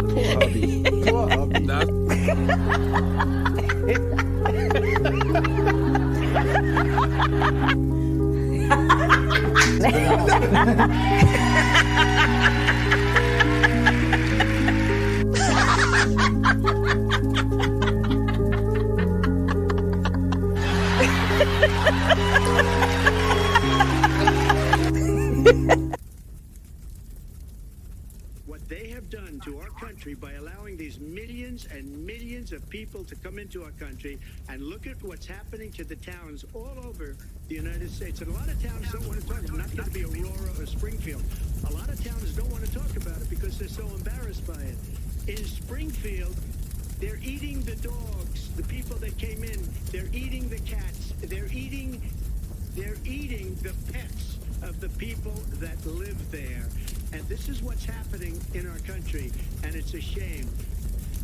Poor hubby. Poor hubby. What they have done to our country by allowing these millions and millions of people to come into our country, and look at what's happening to the towns all over the United States. And a lot of towns don't want to talk. It's not going to be Aurora or Springfield. A lot of towns don't want to talk about it because they're so embarrassed by it. In Springfield, they're eating the dogs, the people that came in. They're eating the cats. They're eating the pets of the people that live there. And this is what's happening in our country, and it's a shame.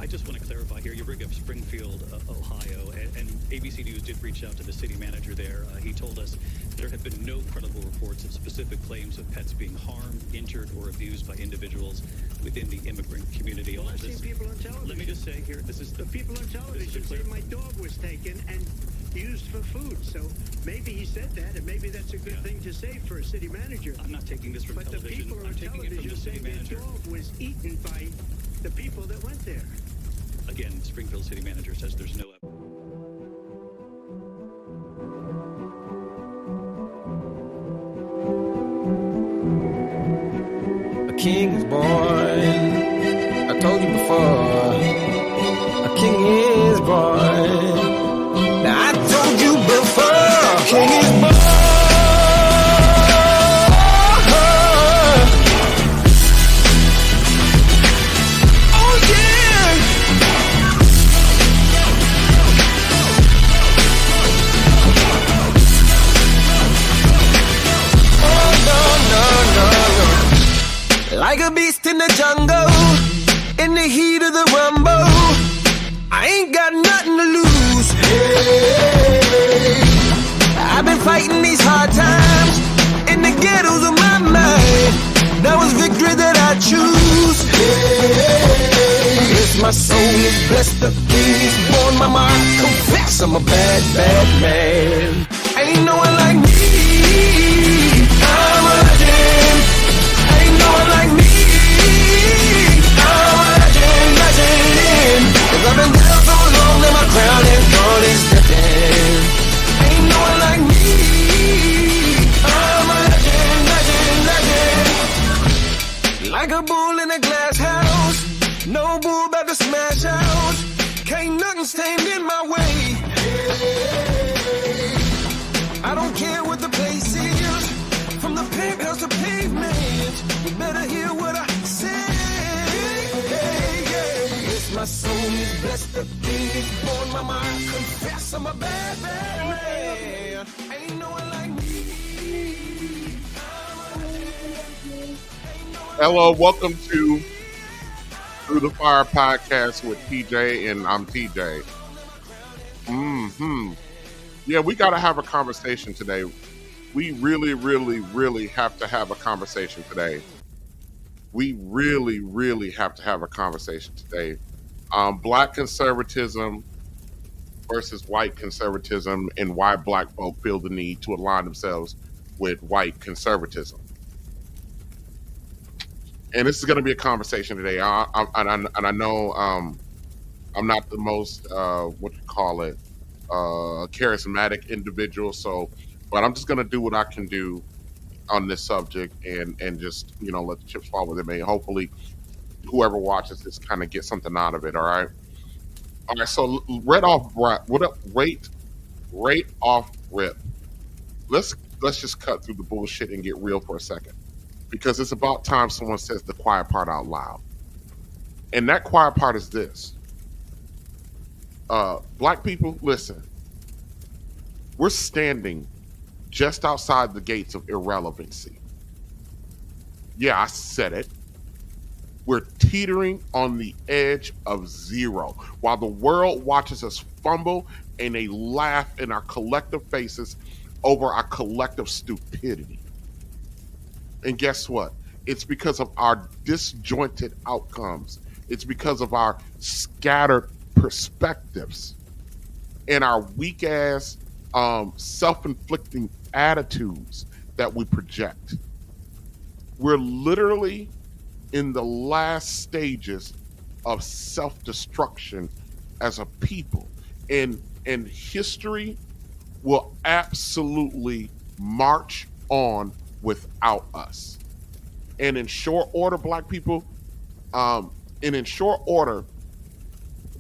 I just want to clarify here. You bring up Springfield, Ohio, and ABC News did reach out to the city manager there. He told us there have been no credible reports of specific claims of pets being harmed, injured, or abused by individuals within the immigrant community. Well, I've seen people on television. Let me just say here, this is the people on television say my dog was taken and used for food. So maybe he said that, and maybe that's a good thing to say for a city manager. I'm not taking this from but television. But the people I'm on taking it from television the say city manager. the dog was eaten by the people that went there. Again, Springfield city manager says there's no evidence. A king is born. I told you before. A king is born. Now I told you before. A king is born. Oh yeah. Oh no. Like a beast in the jungle, in the heat of the rumble, I ain't got nothing to lose. Hey, I've been fighting these hard times in the ghettos of my mind. Now it's victory that I choose. Hey, yes, my soul is blessed, the king is born. Mama, I confess I'm a bad, bad man. Ain't no one like me. I'm a legend. Ain't no one like me. I'm a legend. 'Cause I've been down so long that my crown and gold is dripping. Ain't no one like me. I'm a legend. Like a bull in a glass house. No bull about to smash out. Can't nothing stand in my way. I don't care what the place is. From the penthouse to pavement, you better hear what I say. Yes, my soul is blessed, the king is born. Mama, I confess I'm a bad, bad man. Ain't no one like me. Hello, welcome to Through the Fire podcast with TJ, and I'm TJ. Yeah, we got to have a conversation today. We really have to have a conversation today. We really have to have a conversation today. Black conservatism versus white conservatism, and why black folk feel the need to align themselves with white conservatism. And this is going to be a conversation today. I know I'm not the most charismatic individual, but I'm just going to do what I can do on this subject and just let the chips fall where they may. Hopefully, whoever watches this kind of get something out of it. All right. So right off rip. Let's just cut through the bullshit and get real for a second, because it's about time someone says the quiet part out loud. And that quiet part is this. Black people, listen. We're standing just outside the gates of irrelevancy. Yeah, I said it. We're teetering on the edge of zero while the world watches us fumble and they laugh in our collective faces over our collective stupidity. And guess what? It's because of our disjointed outcomes It's because of our scattered perspectives and our weak ass self-inflicting attitudes that we project. We're literally in the last stages of self-destruction as a people. And history will absolutely march on without us. And in short order, black people, and in short order,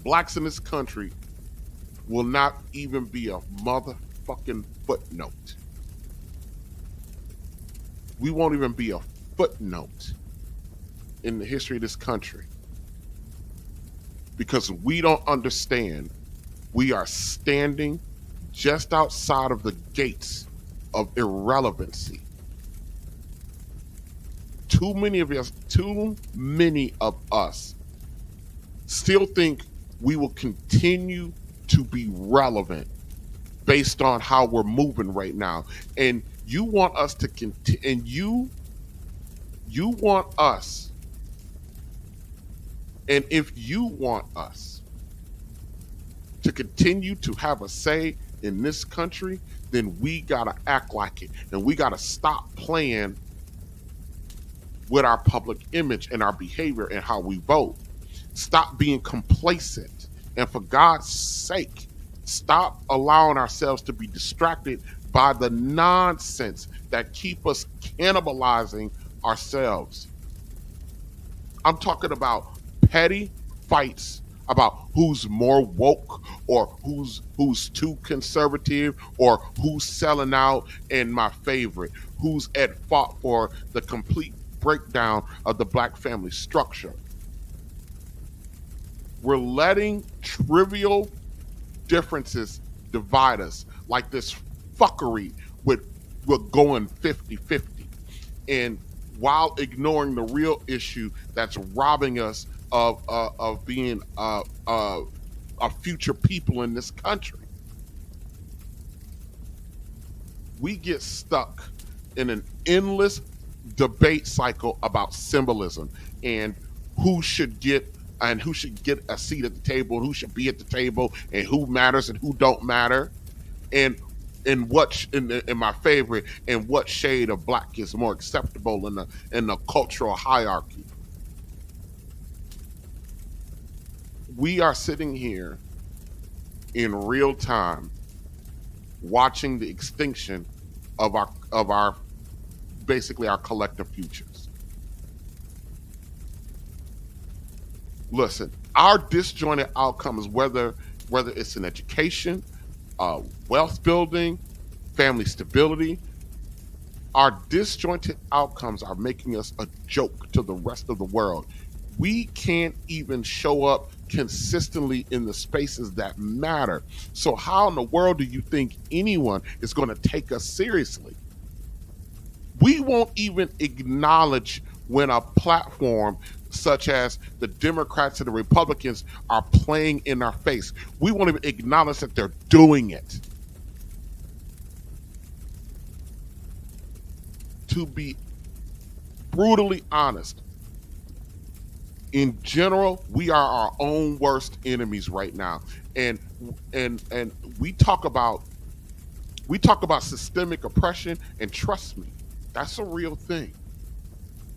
blacks in this country will not even be a motherfucking footnote. We won't even be a footnote in the history of this country because we don't understand we are standing just outside of the gates of irrelevancy. Too many of us still think we will continue to be relevant based on how we're moving right now. And you want us to continue, and you want us, and if you want us to continue to have a say in this country, then we gotta act like it. And we gotta stop playing with our public image and our behavior and how we vote. Stop being complacent. And for God's sake, stop allowing ourselves to be distracted by the nonsense that keep us cannibalizing ourselves. I'm talking about petty fights about who's more woke or who's too conservative or who's selling out, and my favorite, who's at fault for the complete breakdown of the black family structure. We're letting trivial differences divide us, like this fuckery with going 50-50, and while ignoring the real issue that's robbing us of being a future people in this country. We get stuck in an endless debate cycle about symbolism and who should get a seat at the table, and who should be at the table, and who matters and who don't matter, and in my favorite, in what shade of black is more acceptable in the cultural hierarchy. We are sitting here in real time watching the extinction of our basically our collective futures. Listen, our disjointed outcomes, whether it's in education, wealth building, family stability, our disjointed outcomes are making us a joke to the rest of the world. We can't even show up consistently in the spaces that matter. So how in the world do you think anyone is going to take us seriously? We won't even acknowledge when a platform such as the Democrats and the Republicans are playing in our face. We won't even acknowledge that they're doing it. To be brutally honest, in general, we are our own worst enemies right now. And we talk about systemic oppression, and trust me, that's a real thing.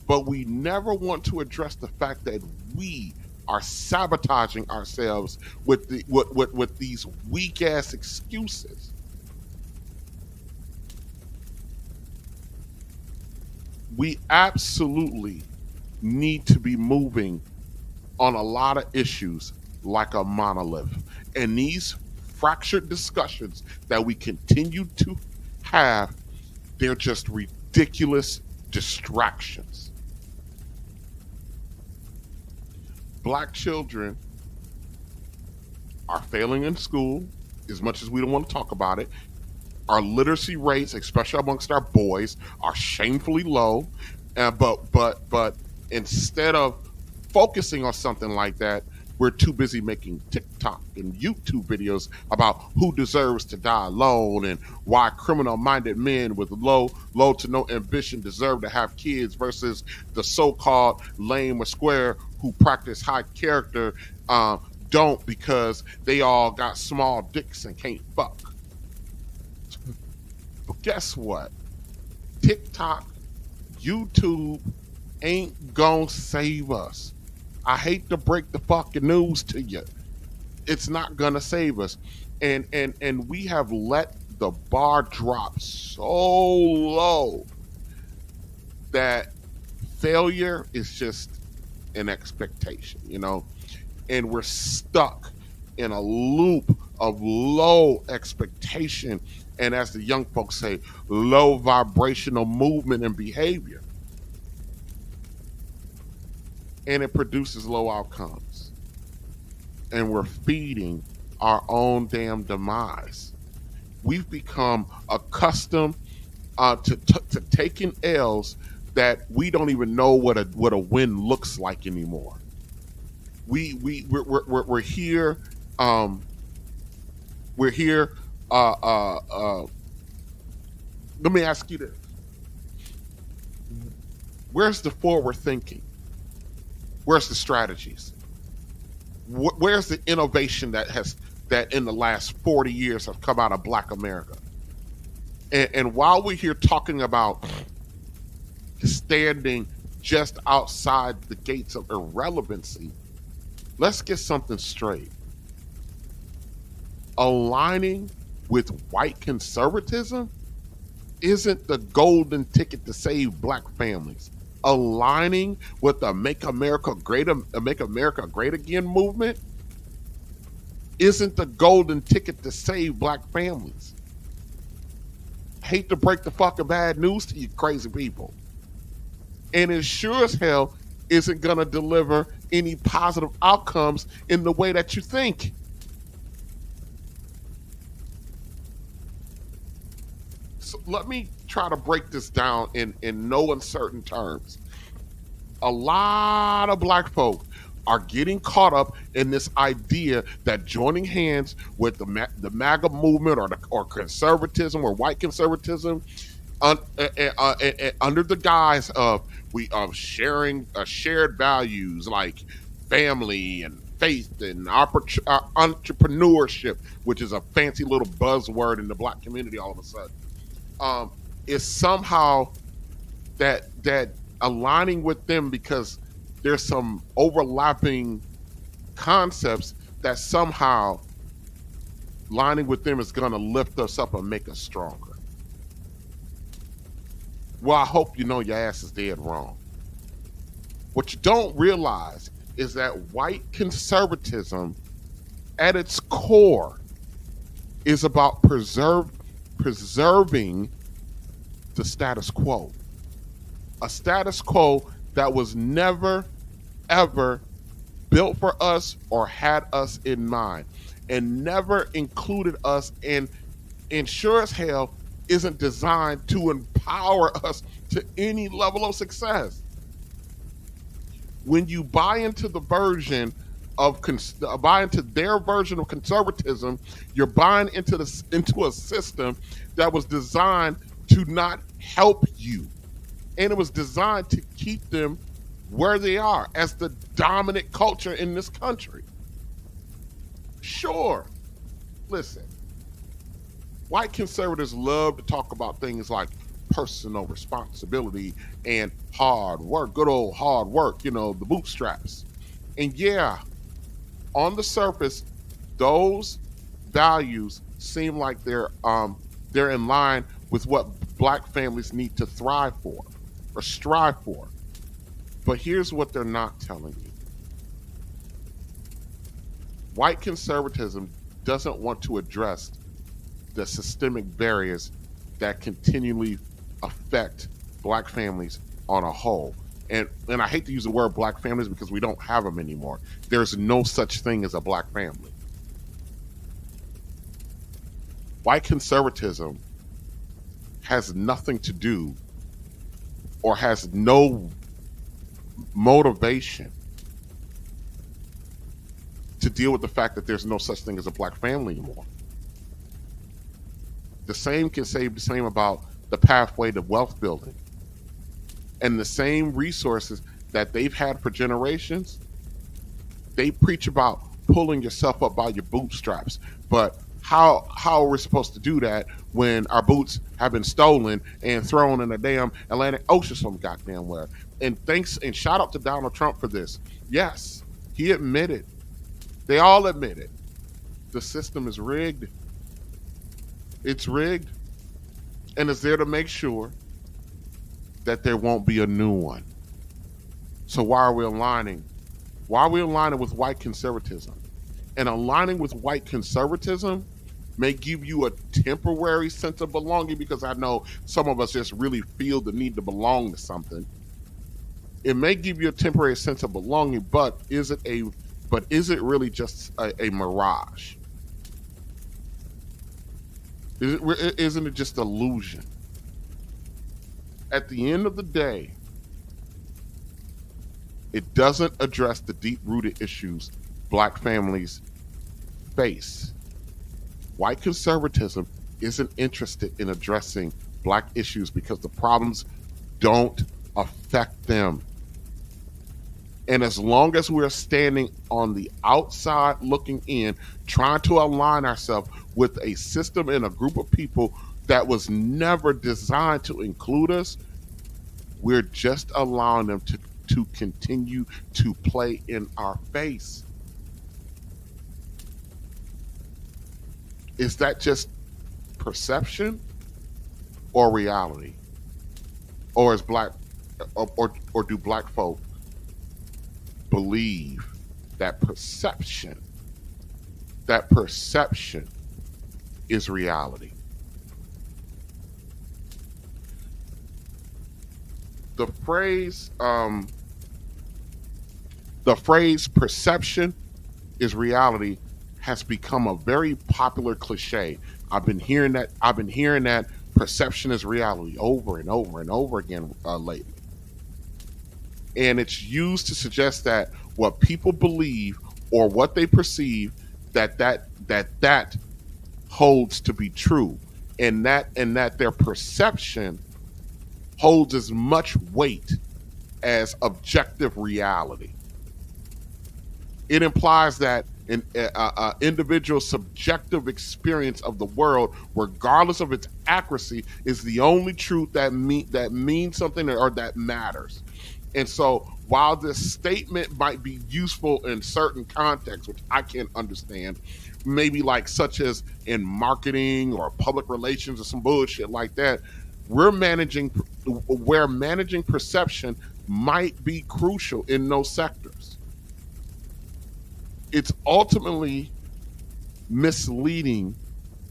But we never want to address the fact that we are sabotaging ourselves with these weak ass excuses. We absolutely need to be moving on a lot of issues like a monolith. And these fractured discussions that we continue to have, they're just ridiculous distractions. Black children are failing in school, as much as we don't want to talk about it. Our literacy rates, especially amongst our boys, are shamefully low. But instead of focusing on something like that, we're too busy making TikTok and YouTube videos about who deserves to die alone and why criminal-minded men with low to no ambition deserve to have kids versus the so-called lame or square who practice high character don't because they all got small dicks and can't fuck. But guess what? TikTok, YouTube ain't gonna save us. I hate to break the fucking news to you. It's not gonna save us. And we have let the bar drop so low that failure is just an expectation, you know? And we're stuck in a loop of low expectation and, as the young folks say, low vibrational movement and behavior. And it produces low outcomes. And we're feeding our own damn demise. We've become accustomed to taking L's that we don't even know what a win looks like anymore. We're here. We're here. Let me ask you this: where's the forward thinking? Where's the strategies? Where's the innovation that in the last 40 years have come out of Black America? And while we're here talking about standing just outside the gates of irrelevancy, let's get something straight. Aligning with white conservatism isn't the golden ticket to save Black families. Aligning with the Make America Great Again movement isn't the golden ticket to save Black families. Hate to break the fucking bad news to you crazy people. And it sure as hell isn't gonna deliver any positive outcomes in the way that you think. So let me try to break this down in no uncertain terms. A lot of Black folk are getting caught up in this idea that joining hands with the MAGA movement or conservatism or white conservatism under the guise of sharing shared values like family and faith and entrepreneurship, which is a fancy little buzzword in the Black community all of a sudden, is somehow that aligning with them because there's some overlapping concepts that somehow aligning with them is going to lift us up and make us stronger. Well, I hope you know your ass is dead wrong. What you don't realize is that white conservatism at its core is about preserving the status quo. A status quo that was never, ever built for us or had us in mind and never included us and sure as hell isn't designed to empower us to any level of success. When you buy into the version of buy into their version of conservatism, you're buying into a system that was designed to not help you. And it was designed to keep them where they are as the dominant culture in this country. Sure, listen, white conservatives love to talk about things like personal responsibility and hard work, good old hard work, you know, the bootstraps. And yeah, on the surface, those values seem like they're in line with what Black families need to thrive for or strive for. But here's what they're not telling you. White conservatism doesn't want to address the systemic barriers that continually affect Black families on a whole. And I hate to use the word Black families because we don't have them anymore. There's no such thing as a Black family. White conservatism has nothing to do or has no motivation to deal with the fact that there's no such thing as a black family anymore. The same can say the same about the pathway to wealth building. And the same resources that they've had for generations, they preach about pulling yourself up by your bootstraps. But how are we supposed to do that when our boots have been stolen and thrown in the damn Atlantic Ocean some goddamn where? And thanks and shout out to Donald Trump for this. Yes, he admitted, they all admitted, the system is rigged. It's rigged, and it's there to make sure that there won't be a new one. So why are we aligning? Why are we aligning with white conservatism? And aligning with white conservatism may give you a temporary sense of belonging, because I know some of us just really feel the need to belong to something. It may give you a temporary sense of belonging, but is it really just a mirage? Isn't it just illusion? At the end of the day, it doesn't address the deep-rooted issues black families face. White conservatism isn't interested in addressing black issues because the problems don't affect them. And as long as we're standing on the outside looking in, trying to align ourselves with a system and a group of people that was never designed to include us, we're just allowing them to continue to play in our face. Is that just perception or reality? Or is or do black folk believe that perception is reality? The phrase perception is reality has become a very popular cliche. I've been hearing that perception is reality over and over and over again lately. And it's used to suggest that what people believe or what they perceive that holds to be true, and that their perception holds as much weight as objective reality. It implies that an individual subjective experience of the world, regardless of its accuracy, is the only truth that means something or that matters. And so while this statement might be useful in certain contexts, which I can understand, maybe like such as in marketing or public relations or some bullshit like that, where managing perception might be crucial in those sectors. It's ultimately misleading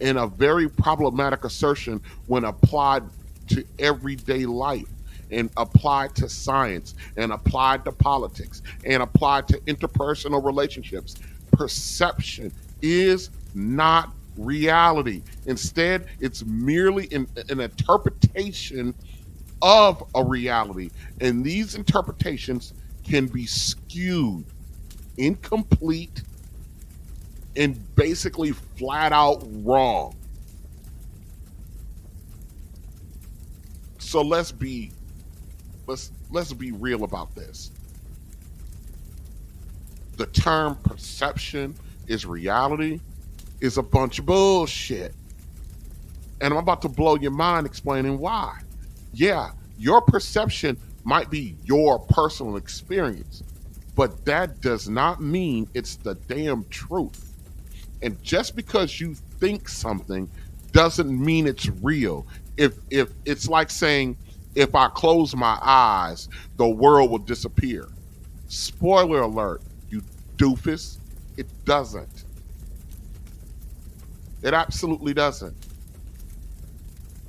and a very problematic assertion when applied to everyday life and applied to science and applied to politics and applied to interpersonal relationships. Perception is not reality. Instead, it's merely an interpretation of a reality. And these interpretations can be skewed, incomplete, and basically flat out wrong. So let's be real about this. The term perception is reality is a bunch of bullshit. And I'm about to blow your mind explaining why. Yeah, your perception might be your personal experience, but that does not mean it's the damn truth. And just because you think something doesn't mean it's real. If it's like saying, if I close my eyes, the world will disappear. Spoiler alert, you doofus, it doesn't. It absolutely doesn't.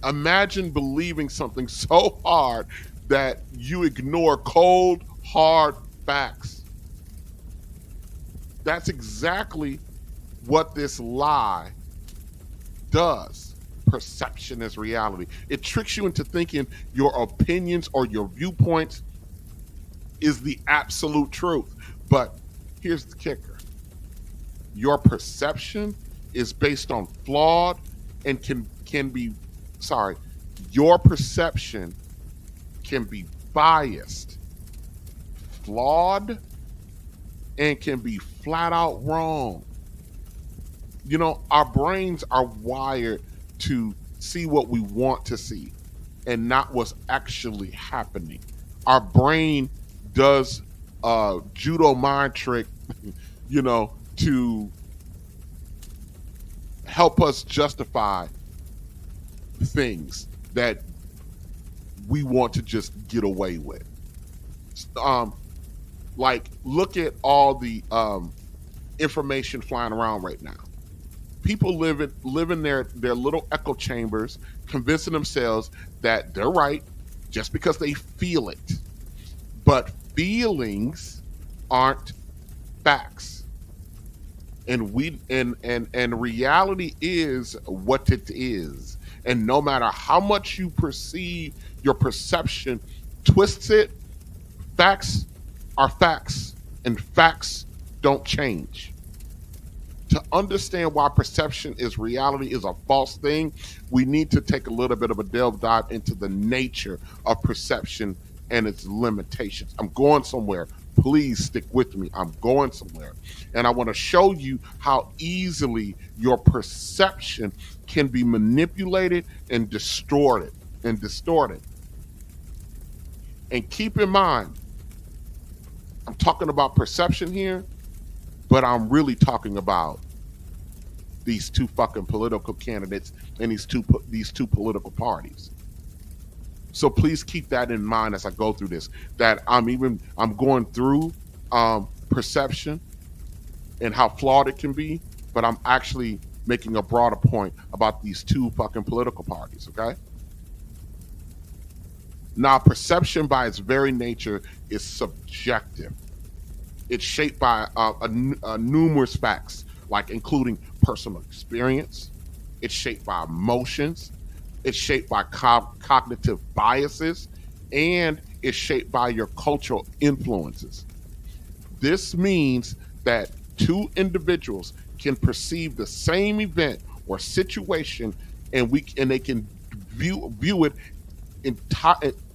Imagine believing something so hard that you ignore cold, hard facts. That's exactly what this lie does. Perception is reality. It tricks you into thinking your opinions or your viewpoints is the absolute truth. But here's the kicker. your perception is based on flawed and can be sorry, your perception can be biased, flawed, and can be flat out wrong. You know, our brains are wired to see what we want to see and not what's actually happening. Our brain does a judo mind trick, you know, to help us justify things that we want to just get away with. Like, look at all the information flying around right now. People live in their little echo chambers, convincing themselves that they're right just because they feel it. But feelings aren't facts. And reality is what it is. And no matter how much you perceive, your perception twists it, facts are facts, and facts don't change. To understand why perception is reality is a false thing, we need to take a little bit of a delve dive into the nature of perception and its limitations. I'm going somewhere. Please stick with me. I'm going somewhere. And I want to show you how easily your perception can be manipulated and distorted. And keep in mind, I'm talking about perception here, but I'm really talking about these two fucking political candidates and these two political parties. So please keep that in mind as I go through this, that I'm going through perception and how flawed it can be, but I'm actually making a broader point about these two fucking political parties, okay? Now, perception by its very nature is subjective. It's shaped by numerous facts, like including personal experience. It's shaped by emotions. It's shaped by cognitive biases, and it's shaped by your cultural influences. This means that two individuals can perceive the same event or situation, and they can view it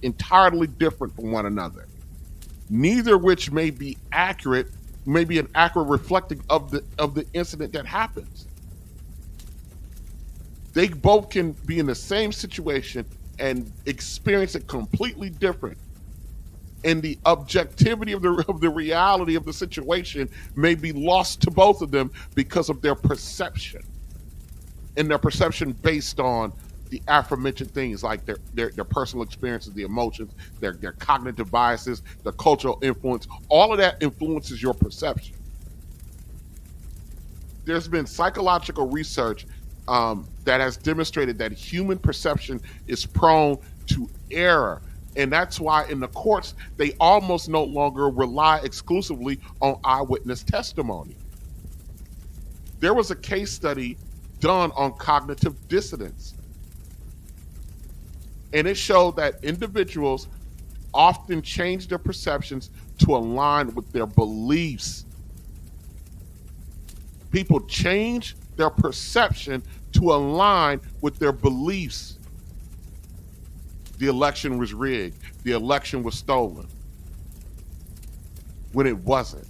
entirely different from one another. Neither of which may be an accurate reflecting of the incident that happens. They both can be in the same situation and experience it completely different. And the objectivity of the reality of the situation may be lost to both of them because of their perception. And their perception based on the aforementioned things, like their personal experiences, the emotions, their cognitive biases, the cultural influence. All of that influences your perception. There's been psychological research that has demonstrated that human perception is prone to error. And that's why in the courts, they almost no longer rely exclusively on eyewitness testimony. There was a case study done on cognitive dissonance. And it showed that individuals often change their perceptions to align with their beliefs. People change their perception to align with their beliefs. The election was rigged. The election was stolen. When it wasn't.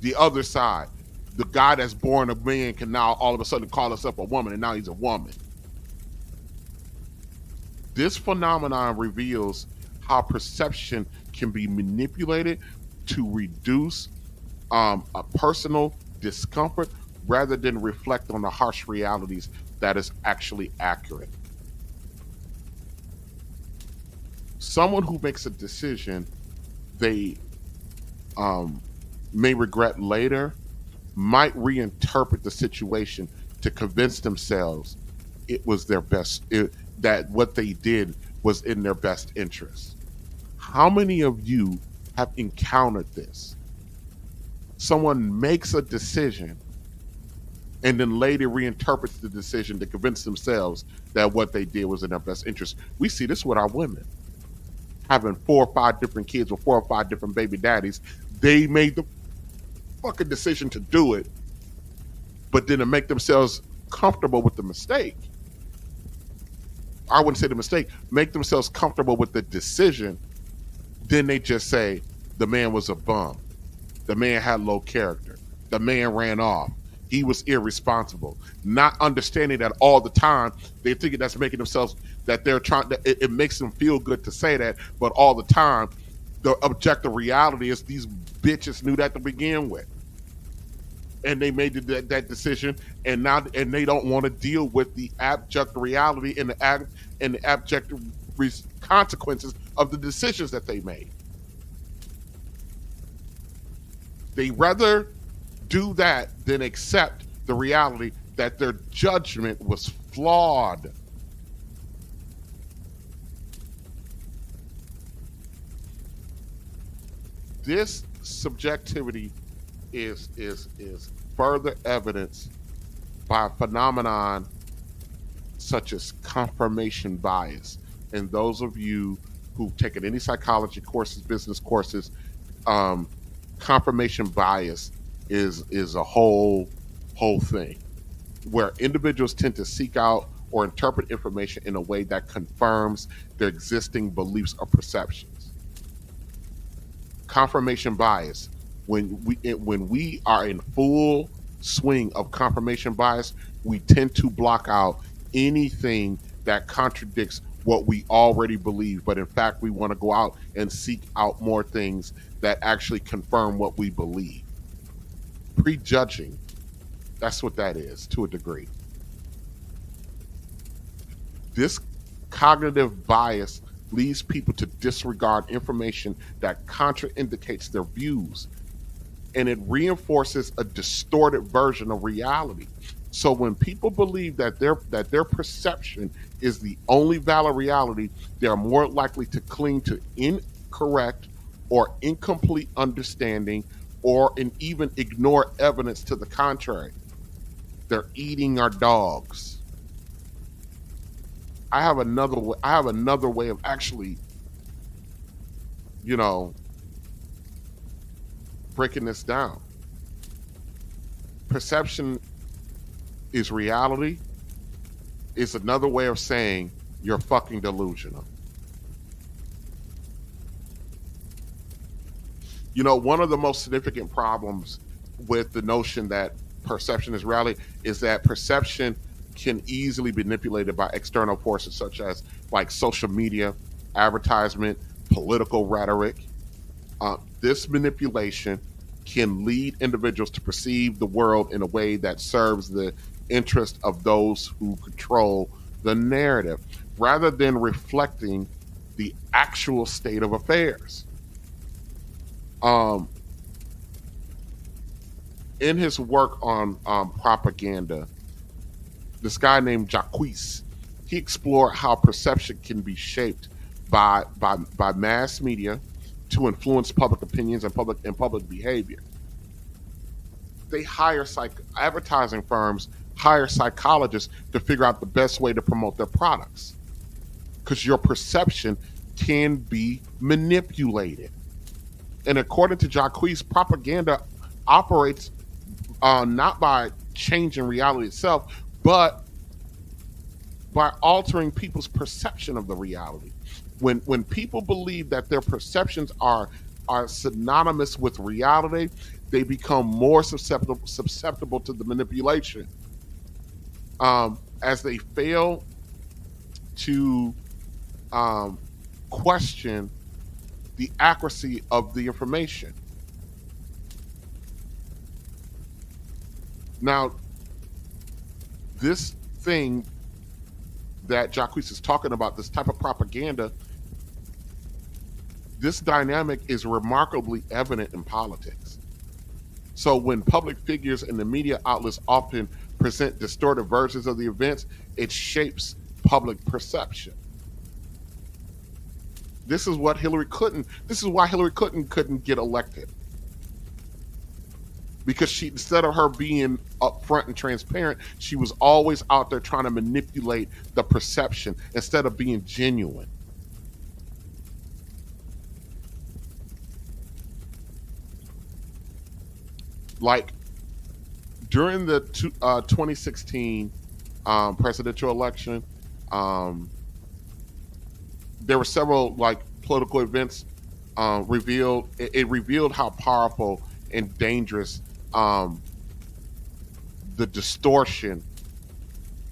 The other side, the guy that's born a man can now all of a sudden call himself a woman, and now he's a woman. This phenomenon reveals how perception can be manipulated to reduce a personal discomfort rather than reflect on the harsh realities that is actually accurate. Someone who makes a decision they may regret later might reinterpret the situation to convince themselves it was their best, that what they did was in their best interest. How many of you have encountered this? Someone makes a decision and then later reinterprets the decision to convince themselves that what they did was in their best interest. We see this with our women. Having 4 or 5 different kids with 4 or 5 different baby daddies, they made the fucking decision to do it, but then to make themselves comfortable with the mistake. I wouldn't say the mistake, make themselves comfortable with the decision. Then they just say the man was a bum. The man had low character. The man ran off. He was irresponsible. Not understanding that all the time, they think that's making themselves, that they're trying to, it makes them feel good to say that, but all the time, the objective reality is these bitches knew that to begin with. And they made that decision, and they don't want to deal with the abject reality and the abject consequences of the decisions that they made. They rather do that than accept the reality that their judgment was flawed. This subjectivity is further evidenced by a phenomenon such as confirmation bias. And those of you who've taken any psychology courses, business courses, confirmation bias is a whole thing where individuals tend to seek out or interpret information in a way that confirms their existing beliefs or perceptions. Confirmation bias, when we are in full swing of confirmation bias, we tend to block out anything that contradicts what we already believe, but in fact we want to go out and seek out more things that actually confirm what we believe. Prejudging, that's what that is to a degree. This cognitive bias leads people to disregard information that contraindicates their views, and it reinforces a distorted version of reality. So when people believe that their perception is the only valid reality, they're more likely to cling to incorrect or incomplete understanding, and even ignore evidence to the contrary. They're eating our dogs. I have another way of actually, breaking this down. Perception is reality. It's another way of saying you're fucking delusional. One of the most significant problems with the notion that perception is reality is that perception can easily be manipulated by external forces such as like social media, advertisement, political rhetoric. This manipulation can lead individuals to perceive the world in a way that serves the interest of those who control the narrative, rather than reflecting the actual state of affairs. In his work on propaganda, this guy named Jacques, he explored how perception can be shaped by mass media to influence public opinions and public behavior. They hire advertising firms hire psychologists to figure out the best way to promote their products, because your perception can be manipulated. And according to Jacques, propaganda operates not by changing reality itself, but by altering people's perception of the reality. When people believe that their perceptions are synonymous with reality, they become more susceptible to the manipulation. As they fail to question the accuracy of the information. Now, this thing that Jacques is talking about, this type of propaganda, this dynamic is remarkably evident in politics. So when public figures and the media outlets often present distorted versions of the events, it shapes public perception. This is why Hillary Clinton couldn't get elected. Because instead of her being upfront and transparent, she was always out there trying to manipulate the perception instead of being genuine. Like during the 2016 presidential election, um, there were several like political events revealed. It revealed how powerful and dangerous um, the distortion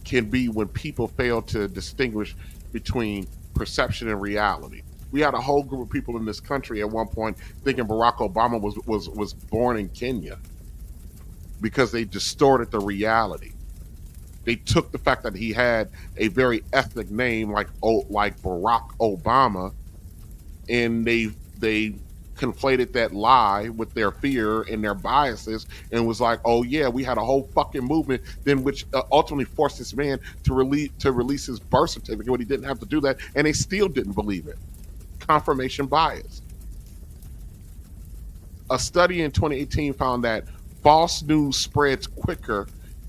can be when people fail to distinguish between perception and reality. We had a whole group of people in this country at one point thinking Barack Obama was born in Kenya because they distorted the reality. They took the fact that he had a very ethnic name like Barack Obama, and they conflated that lie with their fear and their biases, and was like, oh yeah, we had a whole fucking movement then which ultimately forced this man to release his birth certificate when he didn't have to do that, and they still didn't believe it. Confirmation bias. A study in 2018 found that false news spreads quicker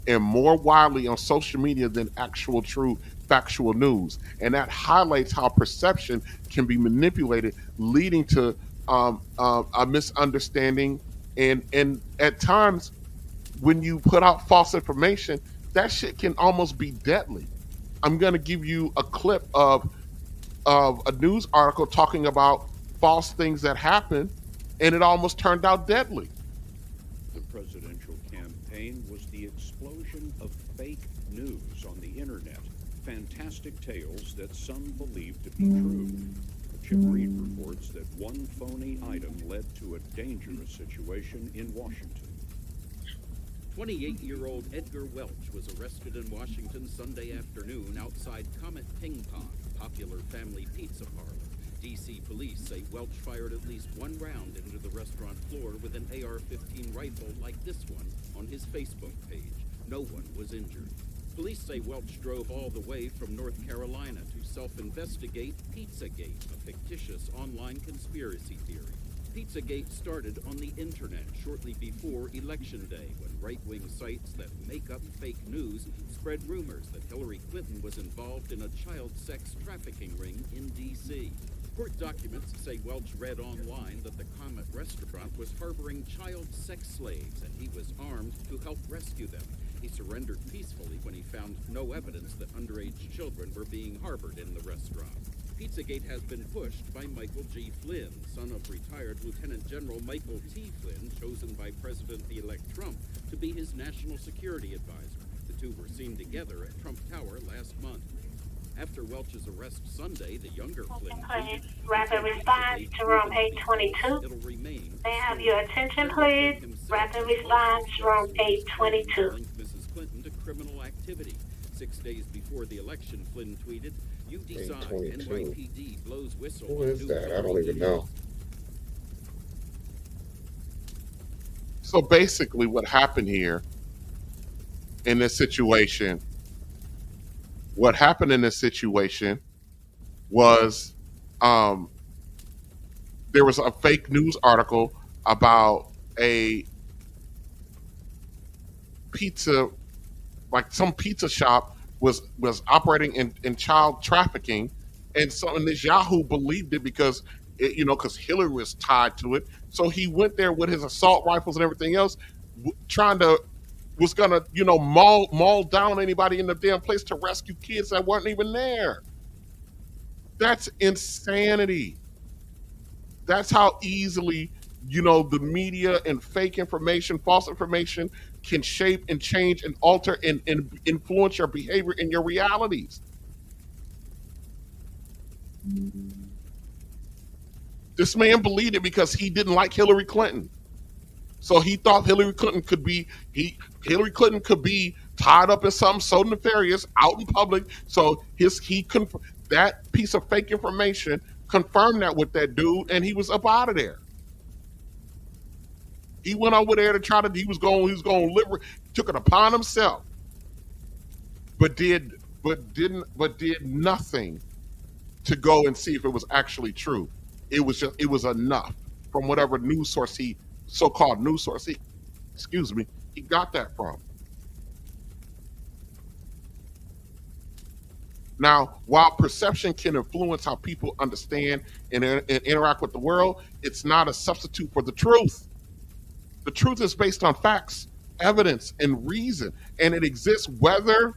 and more widely on social media than actual true factual news. And that highlights how perception can be manipulated, leading to a misunderstanding. And at times, when you put out false information, that shit can almost be deadly. I'm going to give you a clip of a news article talking about false things that happened, and it almost turned out deadly. The presidential campaign was the explosion of fake news on the internet. Fantastic tales that some believed to be true. Chip Reed reports that one phony item led to a dangerous situation in Washington. 28-year-old Edgar Welch was arrested in Washington Sunday afternoon outside Comet Ping Pong, a popular family pizza parlor. D.C. police say Welch fired at least one round into the restaurant floor with an AR-15 rifle like this one on his Facebook page. No one was injured. Police say Welch drove all the way from North Carolina to self-investigate Pizzagate, a fictitious online conspiracy theory. Pizzagate started on the internet shortly before Election Day, when right-wing sites that make up fake news spread rumors that Hillary Clinton was involved in a child sex trafficking ring in D.C. Court documents say Welch read online that the Comet restaurant was harboring child sex slaves, and he was armed to help rescue them. He surrendered peacefully when he found no evidence that underage children were being harbored in the restaurant. Pizzagate has been pushed by Michael G. Flynn, son of retired Lieutenant General Michael T. Flynn, chosen by President-elect Trump to be his national security advisor. The two were seen together at Trump Tower last month. After Welch's arrest Sunday, the younger Flynn... Please, rapid response to room 822. It'll remain... May I have your attention, please? Rapid response, room 822. ...linked Mrs. Clinton to criminal activity. 6 days before the election, Flynn tweeted, "You decide, 822. NYPD blows whistle." Who is that? I don't even know. So basically, what happened here in this situation, was there was a fake news article about a pizza, like some pizza shop was operating in child trafficking, and so and this Yahoo believed it because because Hillary was tied to it. So he went there with his assault rifles and everything else, was gonna maul down anybody in the damn place to rescue kids that weren't even there. That's insanity. That's how easily the media and fake information, false information can shape and change and alter and influence your behavior and your realities. This man believed it because he didn't like Hillary Clinton. So he thought Hillary Clinton could be tied up in something so nefarious out in public. So that piece of fake information confirmed that with that dude, and he was up out of there. He went over there to took it upon himself, but did nothing to go and see if it was actually true. It was enough from whatever news source so-called news source he got that from. Now, while perception can influence how people understand and interact with the world, it's not a substitute for the truth. The truth is based on facts, evidence, and reason, and it exists whether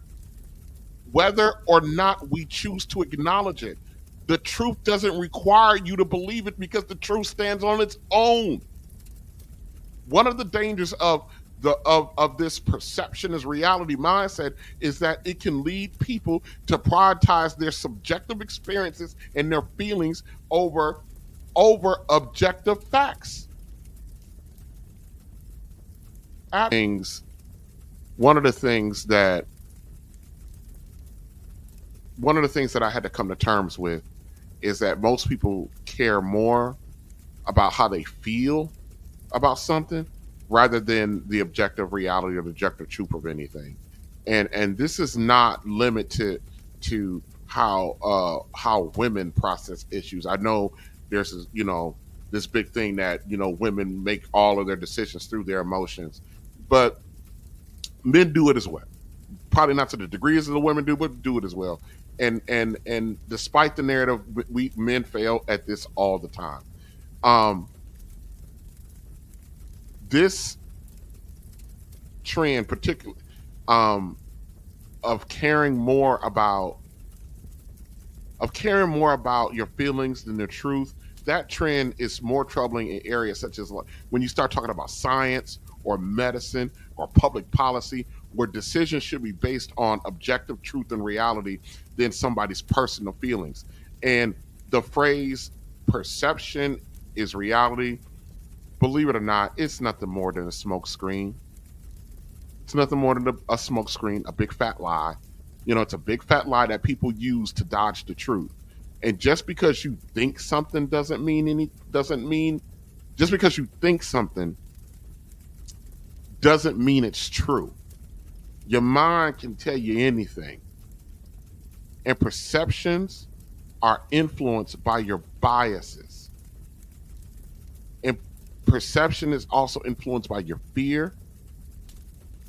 or not we choose to acknowledge it. The truth doesn't require you to believe it because the truth stands on its own. One of the dangers of this perception as reality mindset is that it can lead people to prioritize their subjective experiences and their feelings over objective facts. Things one of the things that one of the things that I had to come to terms with is that most people care more about how they feel about something rather than the objective reality or the objective truth of anything. And this is not limited to how women process issues. I know there's this big thing that women make all of their decisions through their emotions, but men do it as well. Probably not to the degree as the women do, but do it as well. And despite the narrative, we men fail at this all the time. Um, this trend, particularly um, of caring more about your feelings than the truth, that trend is more troubling in areas such as like when you start talking about science or medicine or public policy, where decisions should be based on objective truth and reality than somebody's personal feelings. And the phrase perception is reality, believe it or not, it's nothing more than a smoke screen. It's nothing more than a smoke screen, a big fat lie. It's a big fat lie that people use to dodge the truth. And just because you think something just because you think something doesn't mean it's true. Your mind can tell you anything. And perceptions are influenced by your biases. And perception is also influenced by your fear.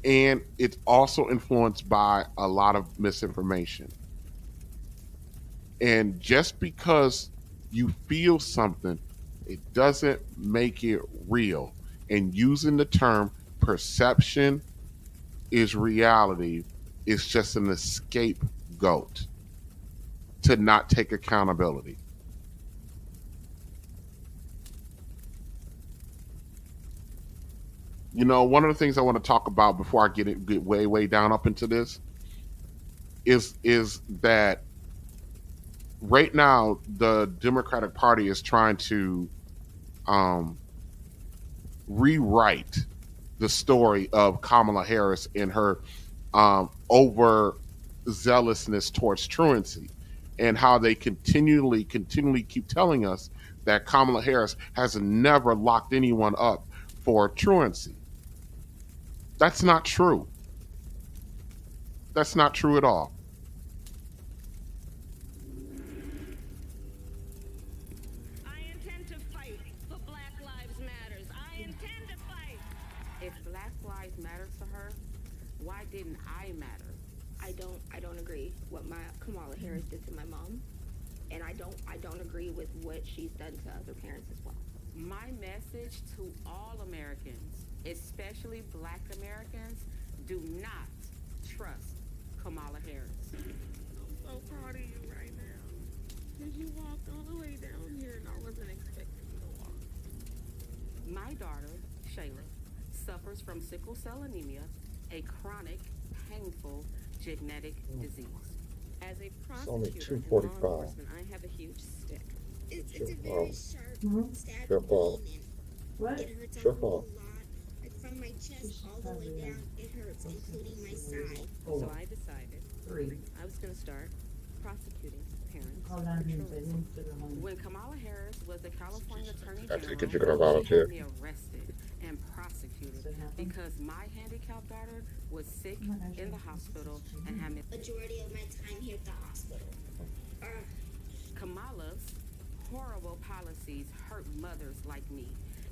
And it's also influenced by a lot of misinformation. And just because you feel something, it doesn't make it real. And using the term perception is reality is just an scapegoat to not take accountability. One of the things I want to talk about before I get way down up into this is that right now the Democratic Party is trying to rewrite the story of Kamala Harris and her over zealousness towards truancy, and how they continually keep telling us that Kamala Harris has never locked anyone up for truancy. That's not true. That's not true at all. I intend to fight for Black Lives Matters. I intend to fight. If Black Lives matter to her, why didn't I matter? I don't agree what Kamala Harris did to my mom, and I don't agree with what she's done to other parents as well. My message to all Americans, especially Black Americans, do not trust Kamala Harris. I'm so proud of you right now, because you walked all the way down here, and I wasn't expecting you to walk. My daughter, Shayla, suffers from sickle cell anemia, a chronic, painful genetic disease. As a only prosecutor in 2:45. law enforcement, I have a huge stick. It's Your a very fault. sharp stab Your fault. pain, What? and it hurts a Your whole fault. lot. Like from my chest all the way down, it hurts, including my side. So I decided 3. I was going to start prosecuting parents Call for down here truancy. and When Kamala Harris was the California Attorney I take it General, you're gonna she volunteer. had me arrested and prosecuted because my handicapped daughter was sick in the hospital and had me. Majority of my time here at the hospital. Kamala's horrible policies hurt mothers like me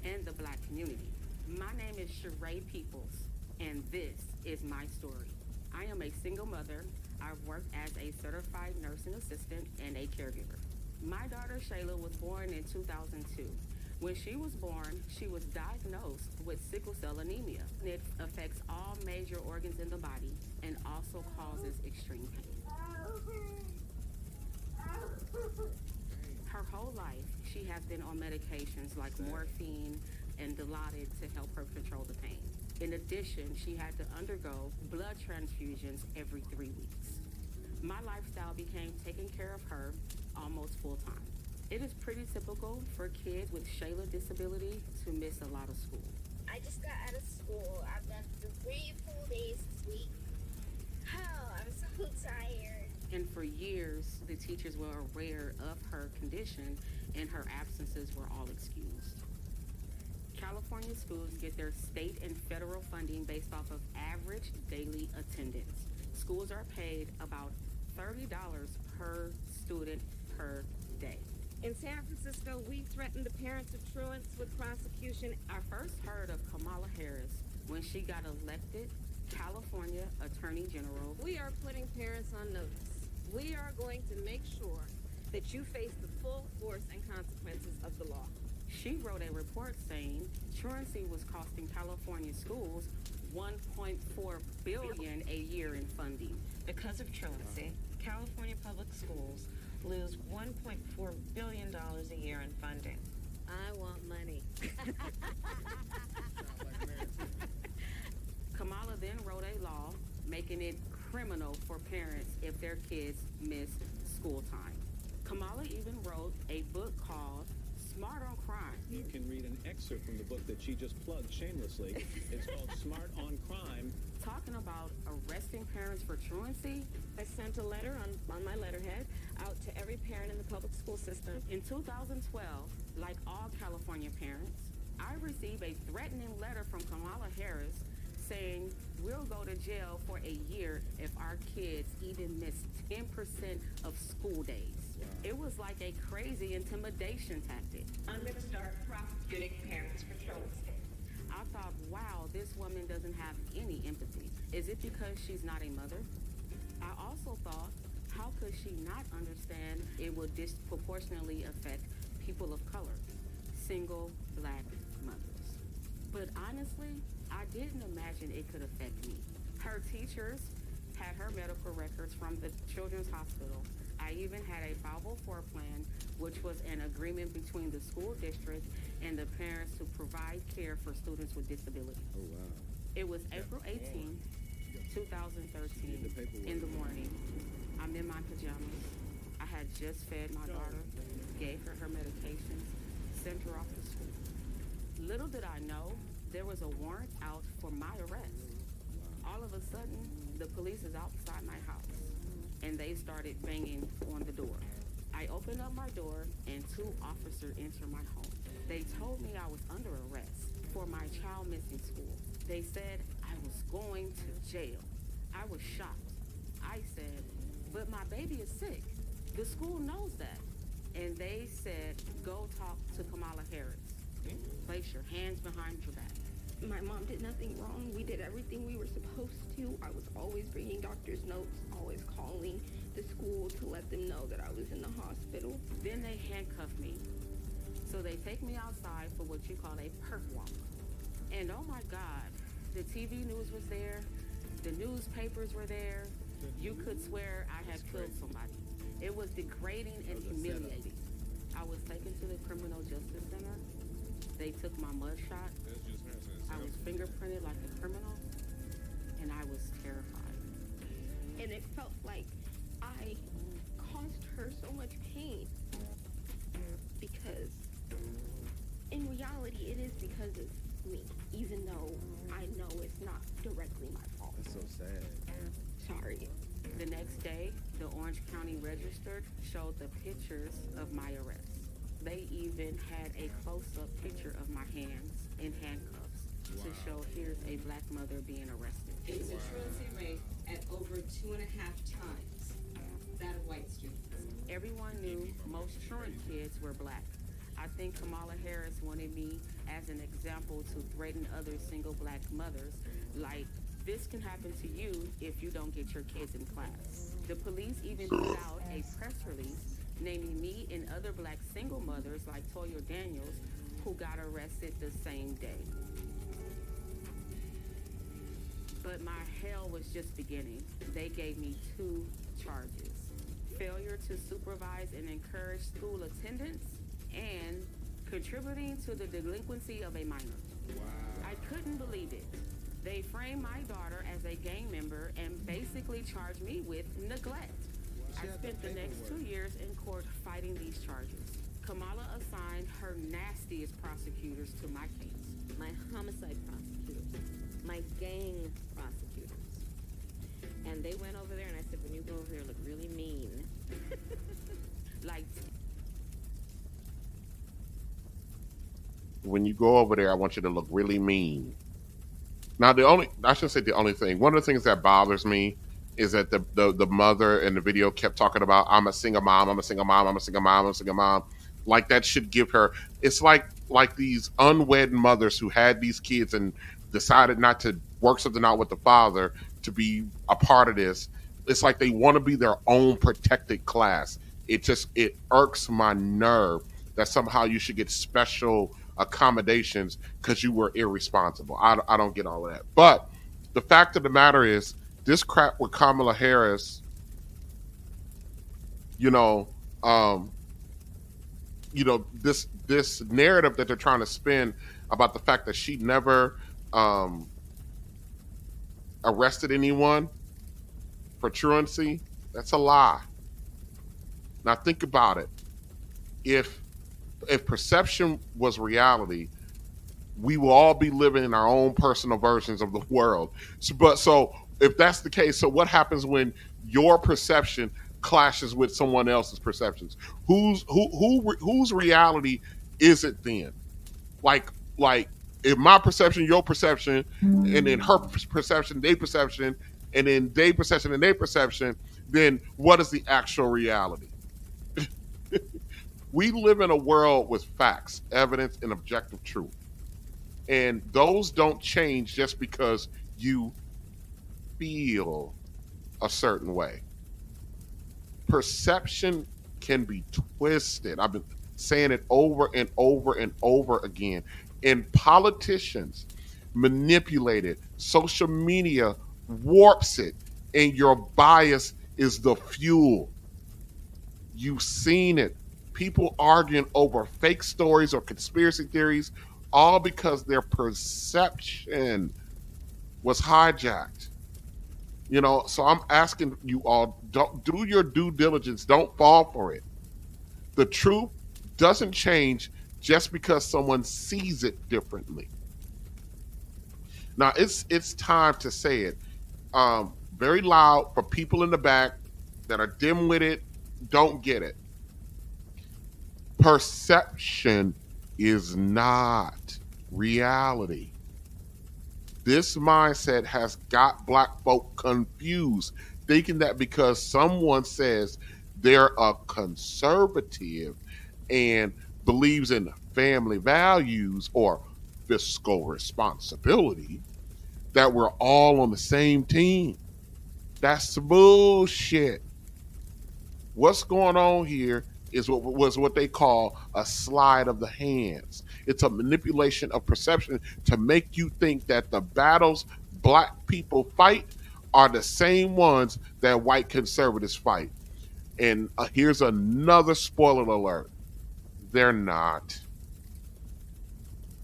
and the Black community. My name is Sheree Peoples, and this is my story. I am a single mother. I've worked as a certified nursing assistant and a caregiver. My daughter Shayla was born in 2002. When she was born, she was diagnosed with sickle cell anemia. It affects all major organs in the body and also causes extreme pain. Her whole life, she has been on medications like morphine and Dilaudid to help her control the pain. In addition, she had to undergo blood transfusions every 3 weeks. My lifestyle became taking care of her almost full time. It is pretty typical for kids with Shayla disability to miss a lot of school. I just got out of school. I've done 3 full days this week. Oh, I'm so tired. And for years, the teachers were aware of her condition and her absences were all excused. California schools get their state and federal funding based off of average daily attendance. Schools are paid about $30 per student per day. In San Francisco, we threatened the parents of truants with prosecution. I first heard of Kamala Harris when she got elected California Attorney General. We are putting parents on notice. We are going to make sure that you face the full force and consequences of the law. She wrote a report saying truancy was costing California schools $1.4 billion a year in funding. Because of truancy, California public schools lose $1.4 billion a year in funding. I want money. Kamala then wrote a law making it criminal for parents if their kids miss school time. Kamala even wrote a book called Smart on Crime. You can read an excerpt from the book that she just plugged shamelessly. It's called Smart on Crime. Talking about arresting parents for truancy. I sent a letter on my letterhead out to every parent in the public school system. In 2012, like all California parents, I received a threatening letter from Kamala Harris saying we'll go to jail for a year if our kids even miss 10% of school days. It was like a crazy intimidation tactic. I'm going to start prosecuting parents for truancy. I thought, wow, this woman doesn't have any empathy. Is it because she's not a mother? I also thought, how could she not understand it would disproportionately affect people of color, single black mothers? But honestly, I didn't imagine it could affect me. Her teachers had her medical records from the Children's Hospital. I even had a 504 plan, which was an agreement between the school district and the parents to provide care for students with disabilities. Oh, wow. It was April 18, 2013, in the morning. I'm in my pajamas. I had just fed my daughter, gave her her medications, sent her off to school. Little did I know, there was a warrant out for my arrest. All of a sudden, the police is outside my house, and they started banging on the door. I opened up my door, and 2 officers entered my home. They told me I was under arrest for my child missing school. They said I was going to jail. I was shocked. I said, but my baby is sick. The school knows that. And they said, go talk to Kamala Harris. Place your hands behind your back. My mom did nothing wrong. We did everything we were supposed to. I was always bringing doctor's notes, always calling the school to let them know that I was in the hospital. Then they handcuffed me. So they take me outside for what you call a perk walk. And oh my God, the TV news was there. The newspapers were there. You could swear I had killed somebody. It was degrading and humiliating. I was taken to the Criminal Justice Center. They took my mug shot. I was fingerprinted like a criminal, and I was terrified. And it felt like I caused her so much pain. Because in reality, it is because of me, even though I know it's not directly my fault. That's so sad. Sorry. The next day, the Orange County Register showed the pictures of my arrest. They even had a close-up picture of my hands in handcuffs to show here's a black mother being arrested. It's a truancy rate at over 2.5 times that of white students. Everyone knew most truant kids were black. I think Kamala Harris wanted me as an example to threaten other single black mothers, like, this can happen to you if you don't get your kids in class. The police even put out a press release naming me and other black single mothers like Toya Daniels who got arrested the same day. But my hell was just beginning. They gave me 2 charges: failure to supervise and encourage school attendance, and contributing to the delinquency of a minor. Wow. I couldn't believe it. They framed my daughter as a gang member and basically charged me with neglect. Wow. I spent the next 2 years in court fighting these charges. Kamala assigned her nastiest prosecutors to my case. My homicide prosecutors, my gang prosecutors. And they went over there and I said, when you go over there, look really mean. Like, when you go over there, I want you to look really mean. Now, I shouldn't say the only thing. One of the things that bothers me is that the mother in the video kept talking about, I'm a single mom, I'm a single mom, I'm a single mom, I'm a single mom. Like that should give her, it's like these unwed mothers who had these kids and decided not to work something out with the father to be a part of this. It's like they want to be their own protected class. It irks my nerve that somehow you should get special accommodations because you were irresponsible. I don't get all of that. But the fact of the matter is, this crap with Kamala Harris, this narrative that they're trying to spin about the fact that she never arrested anyone for truancy, that's a lie. Now think about it. If perception was reality, we will all be living in our own personal versions of the world. So if that's the case, so what happens when your perception clashes with someone else's perceptions? Whose reality is it then? Like if my perception, your perception, and then her perception, their perception, and then their perception and their perception, then what is the actual reality? We live in a world with facts, evidence, and objective truth. And those don't change just because you feel a certain way. Perception can be twisted. I've been saying it over and over and over again. And politicians manipulate it. Social media warps it. And your bias is the fuel. You've seen it. People arguing over fake stories or conspiracy theories, all because their perception was hijacked. So I'm asking you all, don't do your due diligence. Don't fall for it. The truth doesn't change just because someone sees it differently. Now it's time to say it very loud for people in the back that are dim-witted, don't get it. Perception is not reality. This mindset has got black folk confused, thinking that because someone says they're a conservative and believes in family values or fiscal responsibility, that we're all on the same team. That's bullshit. What's going on here is what they call a sleight of the hands. It's a manipulation of perception to make you think that the battles black people fight are the same ones that white conservatives fight. And here's another spoiler alert. They're not.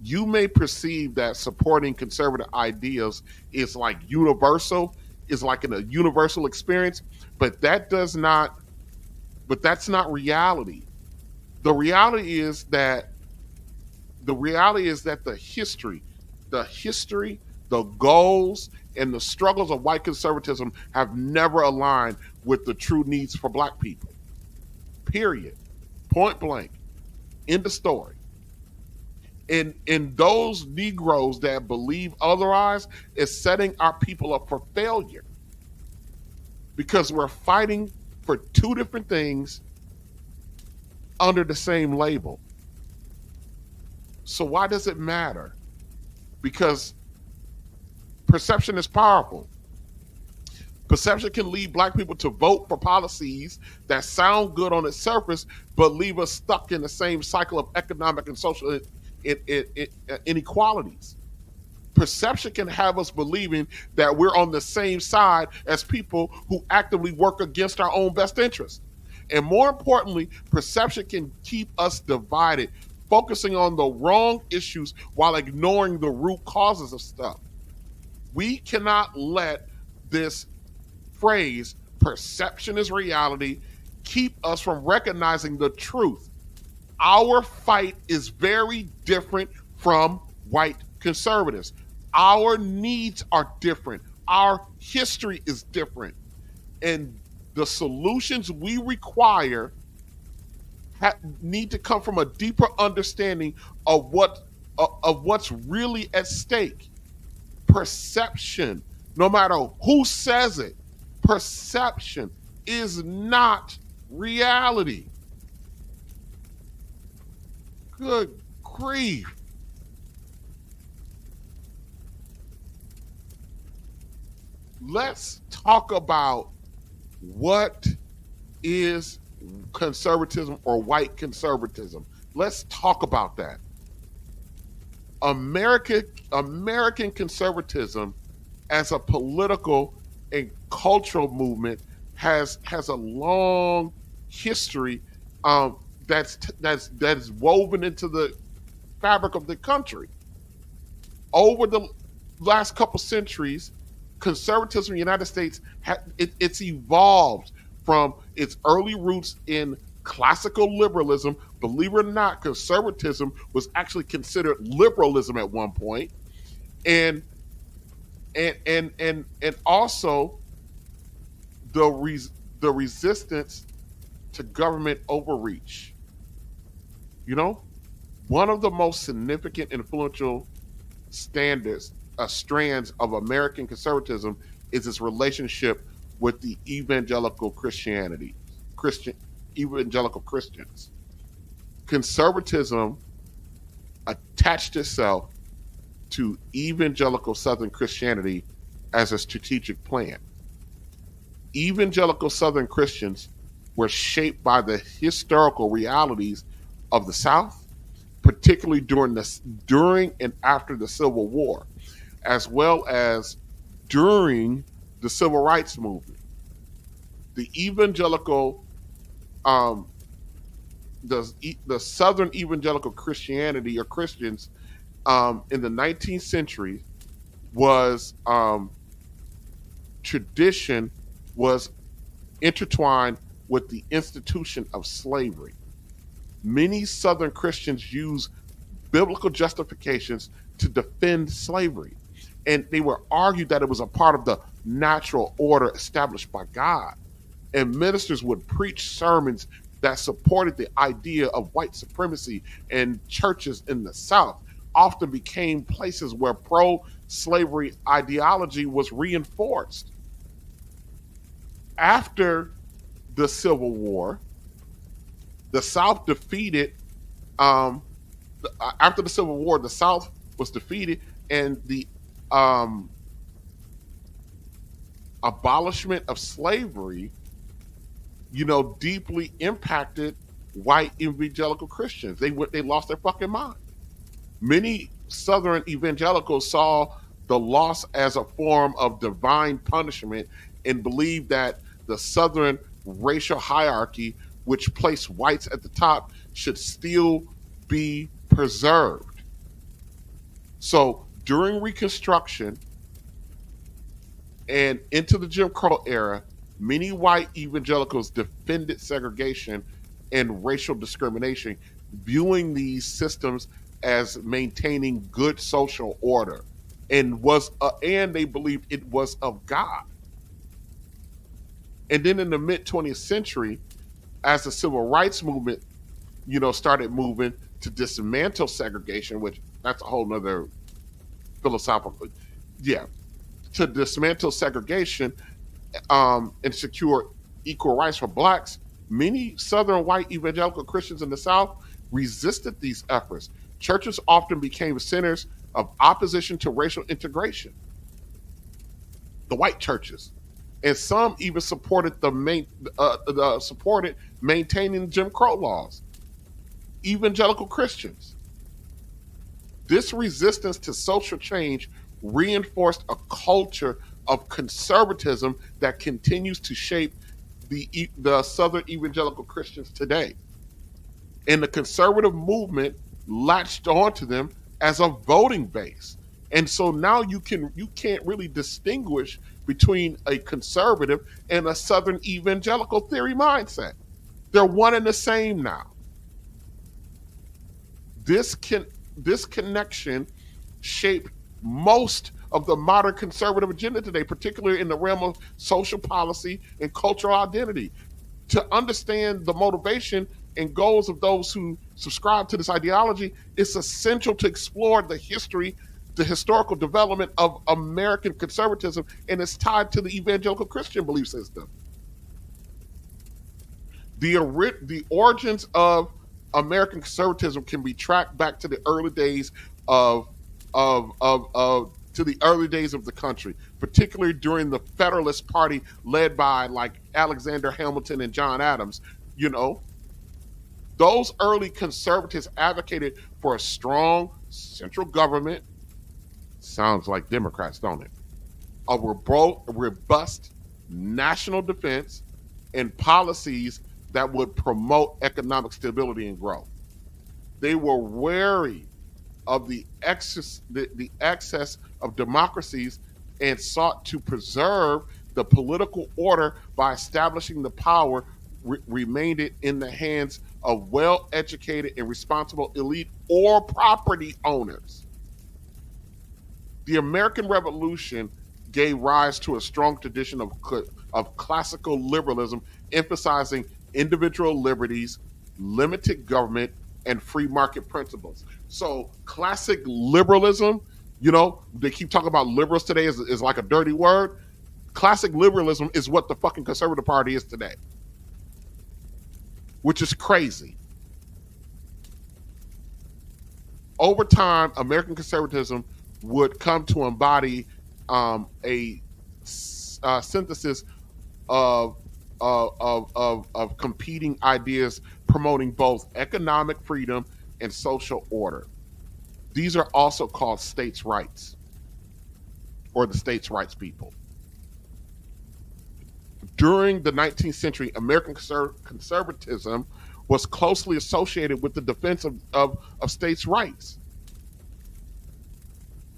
You may perceive that supporting conservative ideas is like universal, is like a universal experience, but that's not reality. The reality is that the history, the goals, and the struggles of white conservatism have never aligned with the true needs for black people. Period. Point blank. End of story. And those Negroes that believe otherwise is setting our people up for failure. Because we're fighting for two different things under the same label. So why does it matter? Because perception is powerful. Perception can lead black people to vote for policies that sound good on its surface, but leave us stuck in the same cycle of economic and social inequalities. Perception can have us believing that we're on the same side as people who actively work against our own best interest. And more importantly, perception can keep us divided, focusing on the wrong issues while ignoring the root causes of stuff. We cannot let this phrase, perception is reality, keep us from recognizing the truth. Our fight is very different from white conservatives. Our needs are different. Our history is different. And the solutions we require need to come from a deeper understanding of what's really at stake. Perception, no matter who says it, perception is not reality. Good grief. Let's talk about what is conservatism or white conservatism. Let's talk about that. American conservatism as a political and cultural movement has a long history that's woven into the fabric of the country. Over the last couple centuries, conservatism in the United States it's evolved from its early roots in classical liberalism. Believe it or not, conservatism was actually considered liberalism at one point, and also the resistance to government overreach. You know, one of the most significant influential strands of American conservatism is its relationship with the evangelical evangelical Christians. Conservatism attached itself to evangelical Southern Christianity as a strategic plan. Evangelical Southern Christians were shaped by the historical realities of the South, particularly during and after the Civil War, as well as during the Civil Rights Movement. The evangelical, the Southern evangelical Christianity or Christians in the 19th century was tradition was intertwined with the institution of slavery. Many Southern Christians use biblical justifications to defend slavery, and they were argued that it was a part of the natural order established by God. And ministers would preach sermons that supported the idea of white supremacy, and churches in the South often became places where pro-slavery ideology was reinforced. After the Civil War, the South defeated, after the Civil War, the South was defeated, and the abolishment of slavery, deeply impacted white evangelical Christians. They lost their fucking mind. Many Southern evangelicals saw the loss as a form of divine punishment and believed that the Southern racial hierarchy, which placed whites at the top, should still be preserved. So during Reconstruction and into the Jim Crow era, many white evangelicals defended segregation and racial discrimination, viewing these systems as maintaining good social order, and they believed it was of God. And then in the mid 20th century, as the civil rights movement, started moving to dismantle segregation, which that's a whole nother philosophical, to dismantle segregation and secure equal rights for blacks, many Southern white evangelical Christians in the South resisted these efforts. Churches often became centers of opposition to racial integration, the white churches, and some even supported maintaining Jim Crow laws. Evangelical Christians. This resistance to social change reinforced a culture of conservatism that continues to shape the Southern evangelical Christians today. And the conservative movement latched onto them as a voting base. And so now you can't really distinguish between a conservative and a Southern evangelical theory mindset. They're one and the same now. This connection shaped most of the modern conservative agenda today, particularly in the realm of social policy and cultural identity. To understand the motivation and goals of those who subscribe to this ideology, it's essential to explore the historical development of American conservatism, and it's tied to the evangelical Christian belief system. The origins of American conservatism can be tracked back to the early days of the country, particularly during the Federalist Party led by like Alexander Hamilton and John Adams. You know, those early conservatives advocated for a strong central government. Sounds like Democrats, don't it? A robust national defense and policies that would promote economic stability and growth. They were wary of the excess of democracies and sought to preserve the political order by establishing the power remained in the hands of well-educated and responsible elite or property owners. The American Revolution gave rise to a strong tradition of classical liberalism, emphasizing individual liberties, limited government, and free market principles. So classic liberalism, you know, they keep talking about liberals today is like a dirty word. Classic liberalism is what the fucking Conservative Party is today, which is crazy. Over time, American conservatism would come to embody a synthesis of competing ideas promoting both economic freedom and social order. These are also called states' rights, or the states' rights people. During the 19th century, American conservatism was closely associated with the defense of states' rights,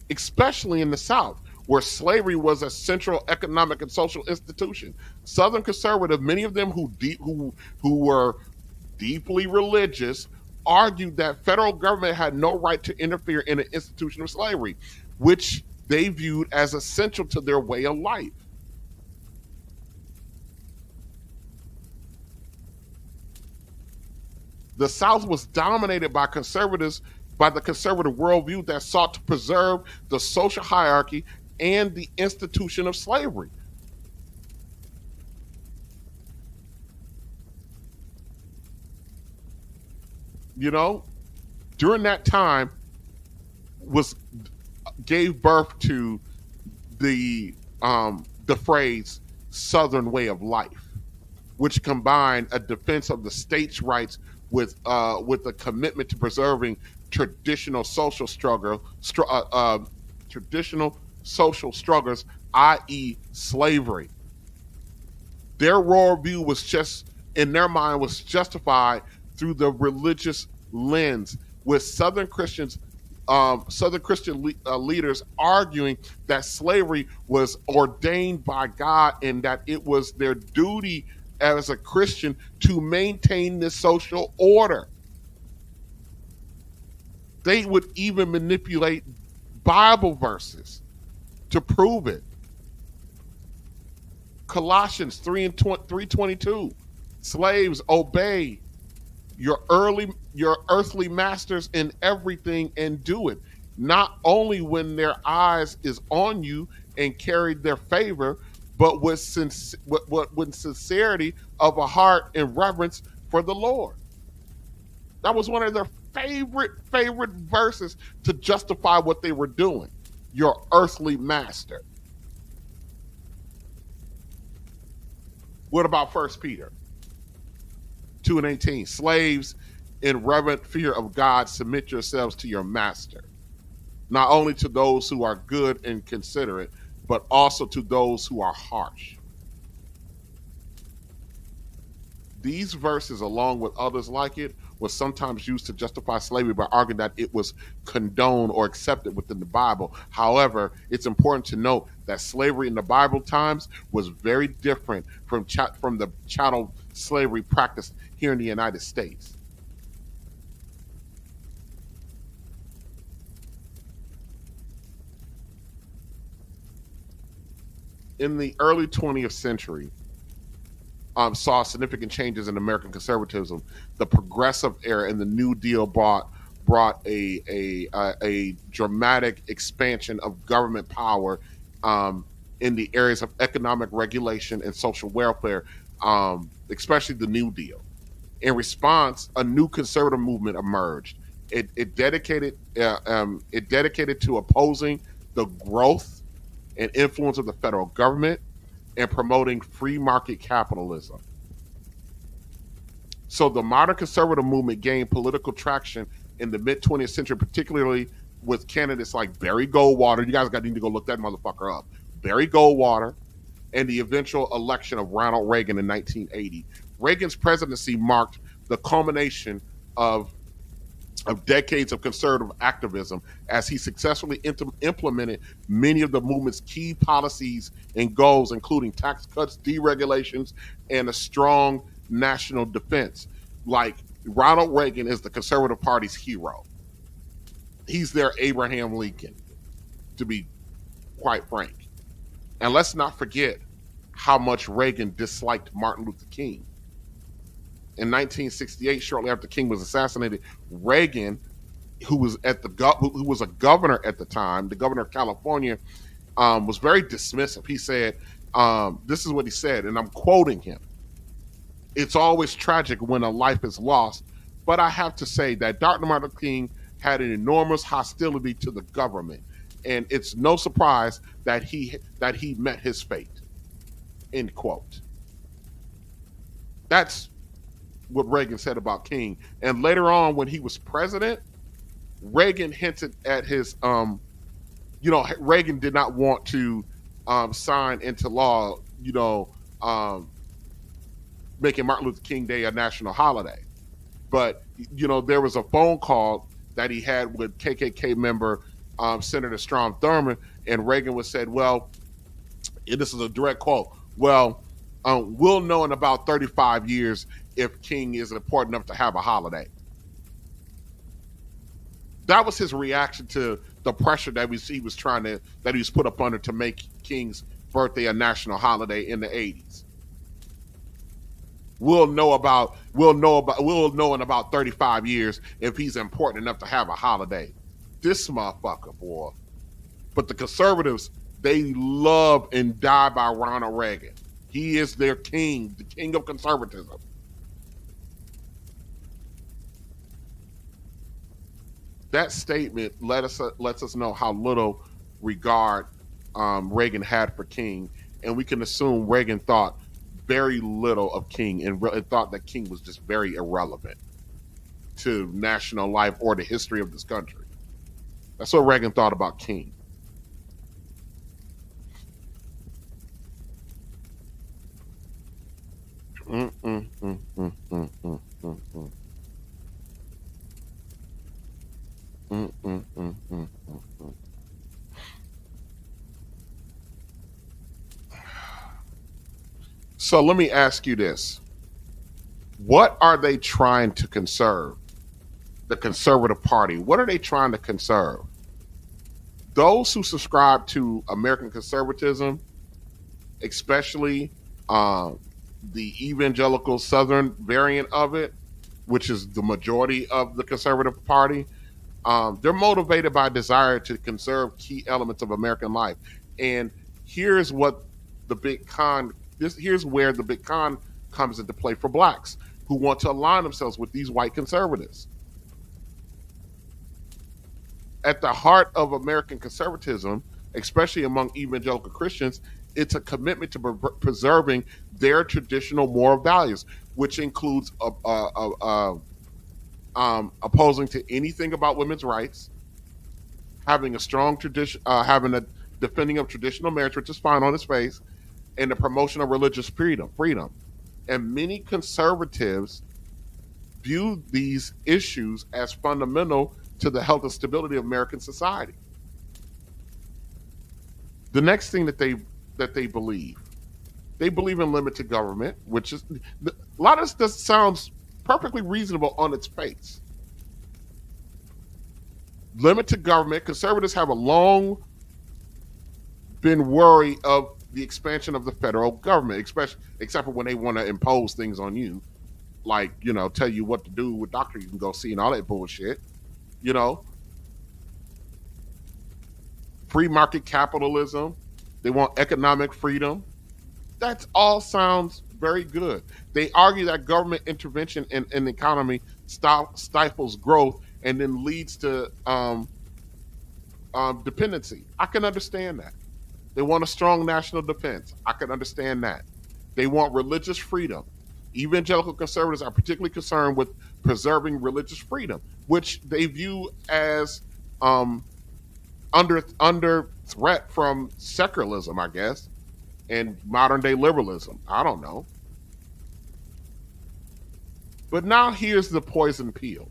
especially in the South, where slavery was a central economic and social institution. Southern conservative, many of them who were deeply religious, argued that federal government had no right to interfere in the institution of slavery, which they viewed as essential to their way of life. The South was dominated by the conservative worldview that sought to preserve the social hierarchy and the institution of slavery. You know, during that time gave birth to the phrase Southern way of life, which combined a defense of the states' rights with a commitment to preserving traditional social struggles, i.e., slavery. Their worldview in their mind, was justified through the religious lens, with Southern Christian leaders arguing that slavery was ordained by God and that it was their duty as a Christian to maintain this social order. They would even manipulate Bible verses to prove it. Colossians 3:22, slaves, obey your earthly masters in everything and do it, not only when their eyes is on you and carry their favor, but with sincerity of a heart and reverence for the Lord. That was one of their favorite verses to justify what they were doing. Your earthly master. What about 1 Peter 2:18? Slaves, in reverent fear of God, submit yourselves to your master. not only to those who are good and considerate, but also to those who are harsh. These verses, along with others like it, was sometimes used to justify slavery by arguing that it was condoned or accepted within the Bible. However, it's important to note that slavery in the Bible times was very different from the chattel slavery practiced here in the United States. In the early 20th century, saw significant changes in American conservatism. The Progressive era and the New Deal brought a dramatic expansion of government power in the areas of economic regulation and social welfare, especially the New Deal. In response, a new conservative movement emerged. It dedicated to opposing the growth and influence of the federal government and promoting free market capitalism. So the modern conservative movement gained political traction in the mid 20th century, particularly with candidates like Barry Goldwater. You guys need to go look that motherfucker up. Barry Goldwater, and the eventual election of Ronald Reagan in 1980. Reagan's presidency marked the culmination of decades of conservative activism as he successfully implemented many of the movement's key policies and goals, including tax cuts, deregulations, and a strong national defense. Like, Ronald Reagan is the Conservative Party's hero. He's their Abraham Lincoln, to be quite frank. And let's not forget how much Reagan disliked Martin Luther King. In 1968, shortly after King was assassinated, Reagan, who was a governor at the time, the governor of California, was very dismissive. He said, this is what he said, and I'm quoting him: "It's always tragic when a life is lost, but I have to say that Dr. Martin Luther King had an enormous hostility to the government, and it's no surprise that he met his fate." End quote. That's what Reagan said about King. And later on, when he was president, Reagan hinted at his, Reagan did not want to sign into law, making Martin Luther King Day a national holiday. But, there was a phone call that he had with KKK member Senator Strom Thurmond, and Reagan was said, well, and this is a direct quote, well, we'll know in about 35 years if King is important enough to have a holiday. That was his reaction to the pressure that he was put up under to make King's birthday a national holiday in the 80s. We'll know in about 35 years if he's important enough to have a holiday. This motherfucker, boy. But the conservatives, they love and die by Ronald Reagan. He is their king, the king of conservatism. That statement lets us know how little regard Reagan had for King, and we can assume Reagan thought very little of King and thought that King was just very irrelevant to national life or the history of this country. That's what Reagan thought about King. So let me ask you this. What are they trying to conserve? The Conservative Party. What are they trying to conserve? Those who subscribe to American conservatism, especially the evangelical Southern variant of it, which is the majority of the Conservative Party, they're motivated by a desire to conserve key elements of American life. And here's what the big con. Here's where the big con comes into play for blacks who want to align themselves with these white conservatives. At the heart of American conservatism, especially among evangelical Christians, it's a commitment to preserving their traditional moral values, which includes opposing to anything about women's rights, having a strong tradition, having a defending of traditional marriage, which is fine on its face, and the promotion of religious freedom. And many conservatives view these issues as fundamental to the health and stability of American society. The next thing that they believe in limited government, which is a lot of this sounds perfectly reasonable on its face. Limited government, conservatives have a long been worried of the expansion of the federal government, except for when they want to impose things on you, like, tell you what to do, what doctor you can go see and all that bullshit. Free market capitalism. They want economic freedom. That all sounds very good. They argue that government intervention in the economy stifles growth and then leads to dependency. I can understand that. They want a strong national defense. I can understand that. They want religious freedom. Evangelical conservatives are particularly concerned with preserving religious freedom, which they view as under threat from secularism, I guess, and modern day liberalism. I don't know. But now here's the poison pill.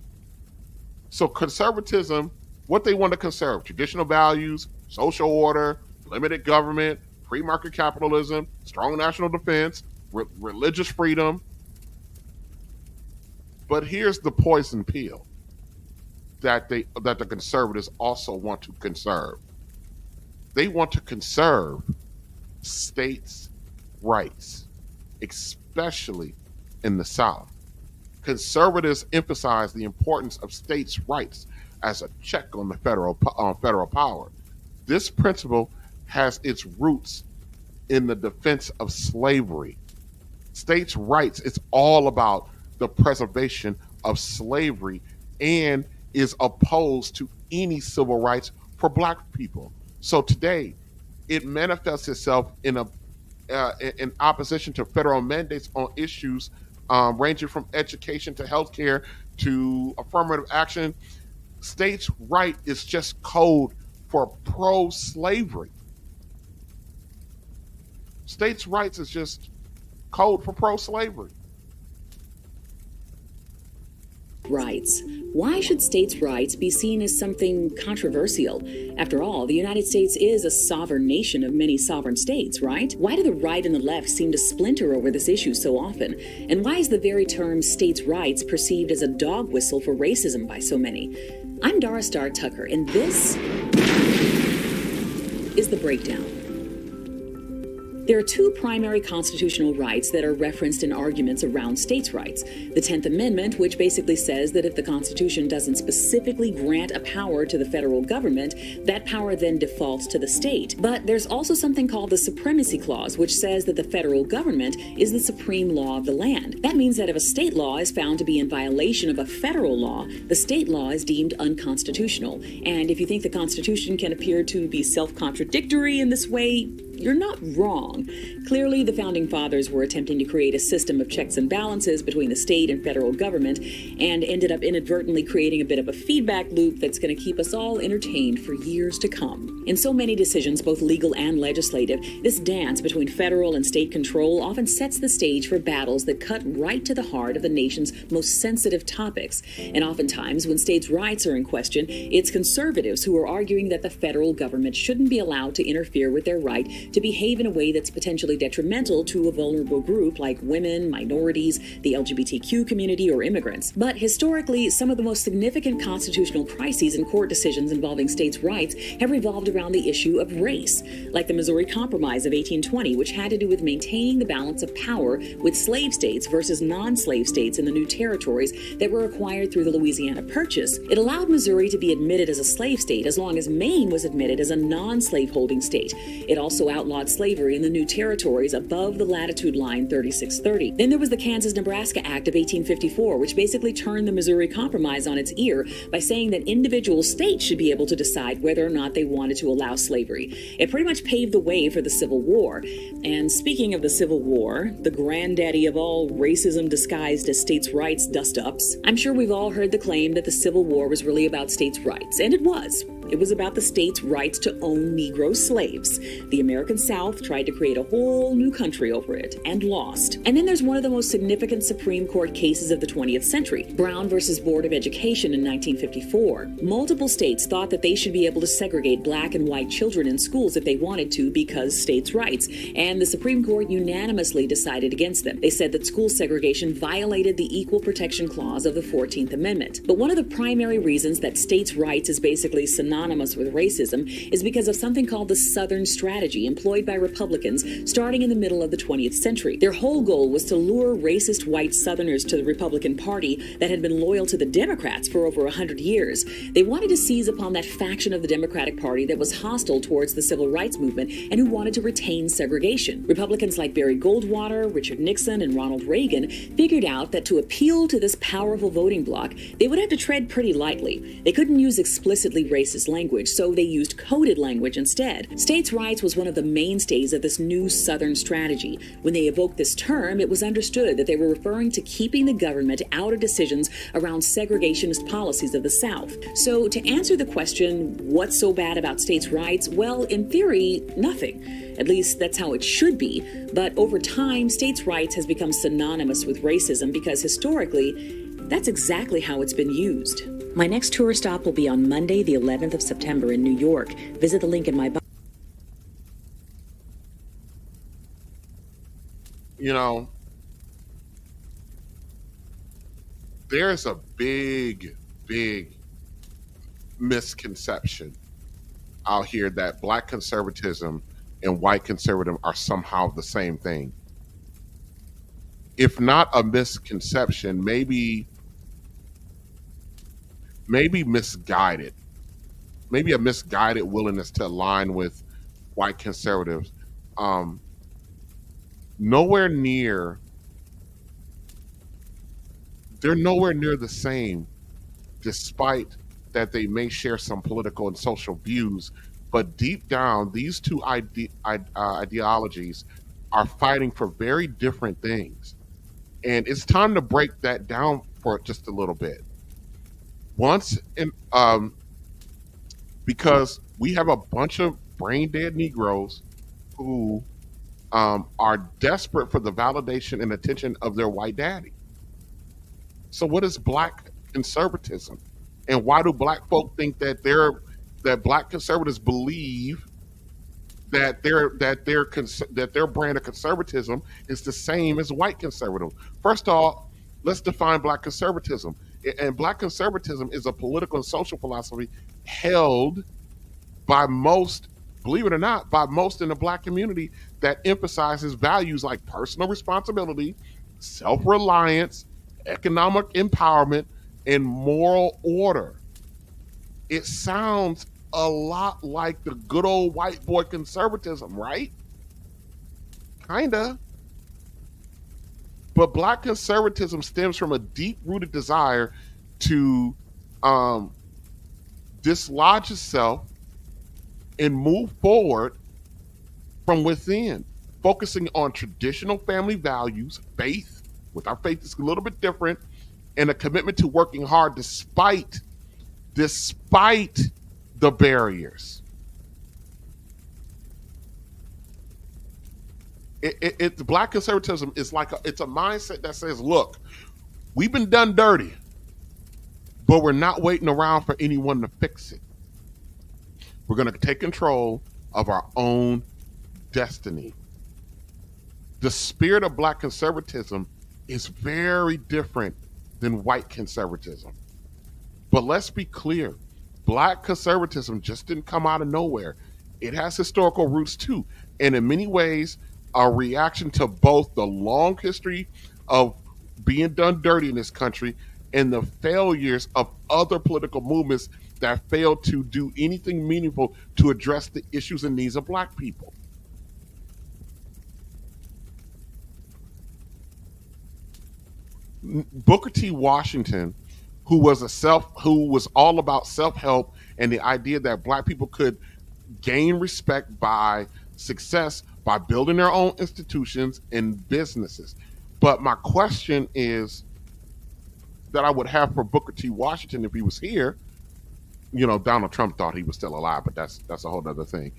So conservatism, what they want to conserve: traditional values, social order, limited government, free market capitalism, strong national defense, religious freedom. But here's the poison pill that the conservatives also want to conserve. They want to conserve states' rights, especially in the South. Conservatives emphasize the importance of states' rights as a check on the federal power. This principle has its roots in the defense of slavery. States' rights is all about the preservation of slavery and is opposed to any civil rights for Black people. So today, it manifests itself in opposition to federal mandates on issues ranging from education to healthcare to affirmative action. States' right is just code for pro-slavery. States' rights is just code for pro-slavery. Rights. Why should states' rights be seen as something controversial? After all, the United States is a sovereign nation of many sovereign states, right? Why do the right and the left seem to splinter over this issue so often? And why is the very term states' rights perceived as a dog whistle for racism by so many? I'm Dara Star Tucker, and this is The Breakdown. There are two primary constitutional rights that are referenced in arguments around states' rights. The 10th Amendment, which basically says that if the Constitution doesn't specifically grant a power to the federal government, that power then defaults to the state. But there's also something called the Supremacy Clause, which says that the federal government is the supreme law of the land. That means that if a state law is found to be in violation of a federal law, the state law is deemed unconstitutional. And if you think the Constitution can appear to be self-contradictory in this way, you're not wrong. Clearly, the Founding Fathers were attempting to create a system of checks and balances between the state and federal government and ended up inadvertently creating a bit of a feedback loop that's going to keep us all entertained for years to come. In so many decisions, both legal and legislative, this dance between federal and state control often sets the stage for battles that cut right to the heart of the nation's most sensitive topics. And oftentimes, when states' rights are in question, it's conservatives who are arguing that the federal government shouldn't be allowed to interfere with their right to behave in a way that's potentially detrimental to a vulnerable group like women, minorities, the LGBTQ community, or immigrants. But historically, some of the most significant constitutional crises and court decisions involving states' rights have revolved around the issue of race, like the Missouri Compromise of 1820, which had to do with maintaining the balance of power with slave states versus non-slave states in the new territories that were acquired through the Louisiana Purchase. It allowed Missouri to be admitted as a slave state as long as Maine was admitted as a non-slave-holding state. It also outlawed slavery in the new territories above the latitude line 3630. Then there was the Kansas-Nebraska Act of 1854, which basically turned the Missouri Compromise on its ear by saying that individual states should be able to decide whether or not they wanted to allow slavery. It pretty much paved the way for the Civil War. And speaking of the Civil War, the granddaddy of all racism disguised as states' rights dust-ups, I'm sure we've all heard the claim that the Civil War was really about states' rights, and it was. It was about the state's rights to own Negro slaves. The American South tried to create a whole new country over it and lost. And then there's one of the most significant Supreme Court cases of the 20th century, Brown versus Board of Education in 1954. Multiple states thought that they should be able to segregate black and white children in schools if they wanted to because states' rights, and the Supreme Court unanimously decided against them. They said that school segregation violated the Equal Protection Clause of the 14th Amendment. But one of the primary reasons that states' rights is basically synonymous with racism is because of something called the Southern Strategy, employed by Republicans starting in the middle of the 20th century. Their whole goal was to lure racist white Southerners to the Republican Party that had been loyal to the Democrats for over 100 years. They wanted to seize upon that faction of the Democratic Party that was hostile towards the civil rights movement and who wanted to retain segregation. Republicans like Barry Goldwater, Richard Nixon, and Ronald Reagan figured out that to appeal to this powerful voting bloc, they would have to tread pretty lightly. They couldn't use explicitly racist language, so they used coded language instead. States' rights was one of the mainstays of this new Southern strategy. When they evoked this term, it was understood that they were referring to keeping the government out of decisions around segregationist policies of the South. So to answer the question, what's so bad about states' rights? Well, in theory, nothing. At least that's how it should be. But over time, states' rights has become synonymous with racism because historically, that's exactly how it's been used. My next tour stop will be on Monday, the 11th of September in New York. Visit the link in my bio. You know, there's a big misconception out here that black conservatism and white conservatism are somehow the same thing. If not a misconception, maybe misguided. Maybe a misguided willingness to align with white conservatives. They're nowhere near the same, despite that they may share some political and social views. But deep down, these two ideologies are fighting for very different things. And it's time to break that down for just a little bit. Because we have a bunch of brain dead Negroes who are desperate for the validation and attention of their white daddy. So what is black conservatism? And why do black folk think that black conservatives believe that their brand of conservatism is the same as white conservatism? First off, let's define black conservatism. And black conservatism is a political and social philosophy held by most, believe it or not, by most in the black community that emphasizes values like personal responsibility, self-reliance, economic empowerment, and moral order. It sounds a lot like the good old white boy conservatism, right? Kinda. But black conservatism stems from a deep-rooted desire to dislodge itself and move forward from within, focusing on traditional family values, faith, with our faith is a little bit different, and a commitment to working hard despite the barriers. Black conservatism is it's a mindset that says, look, we've been done dirty, but we're not waiting around for anyone to fix it. We're going to take control of our own destiny. The spirit of black conservatism is very different than white conservatism. But let's be clear, black conservatism just didn't come out of nowhere. It has historical roots too, and in many ways, a reaction to both the long history of being done dirty in this country and the failures of other political movements that failed to do anything meaningful to address the issues and needs of black people. Booker T. Washington, who was all about self-help and the idea that black people could gain respect by success by building their own institutions and businesses. But my question is that I would have for Booker T. Washington if he was here, Donald Trump thought he was still alive, but that's a whole other thing.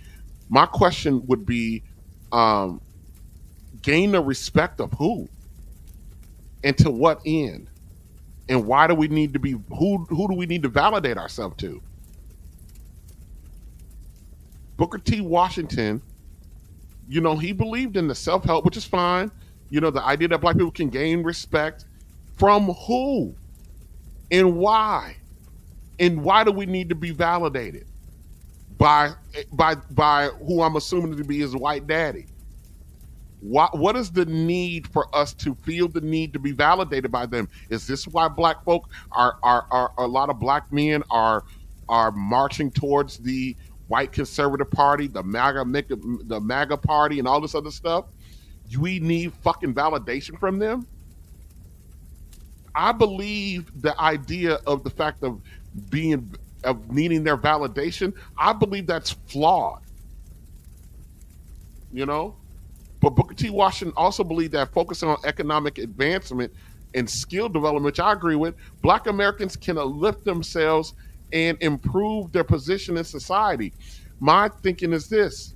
My question would be, um, gain the respect of who, and to what end, and why do we need to be who do we need to validate ourselves to? Booker T. Washington, he believed in the self-help, which is fine. The idea that black people can gain respect from who and why, and why do we need to be validated by who I'm assuming to be his white daddy? What is the need for us to feel the need to be validated by them? Is this why black folk are a lot of black men are marching towards the white conservative party, the MAGA party, and all this other stuff? Do we need fucking validation from them? I believe the idea of the fact of needing their validation, I believe that's flawed. But Booker T. Washington also believed that focusing on economic advancement and skill development, which I agree with, black Americans can uplift themselves and improve their position in society. My thinking is this: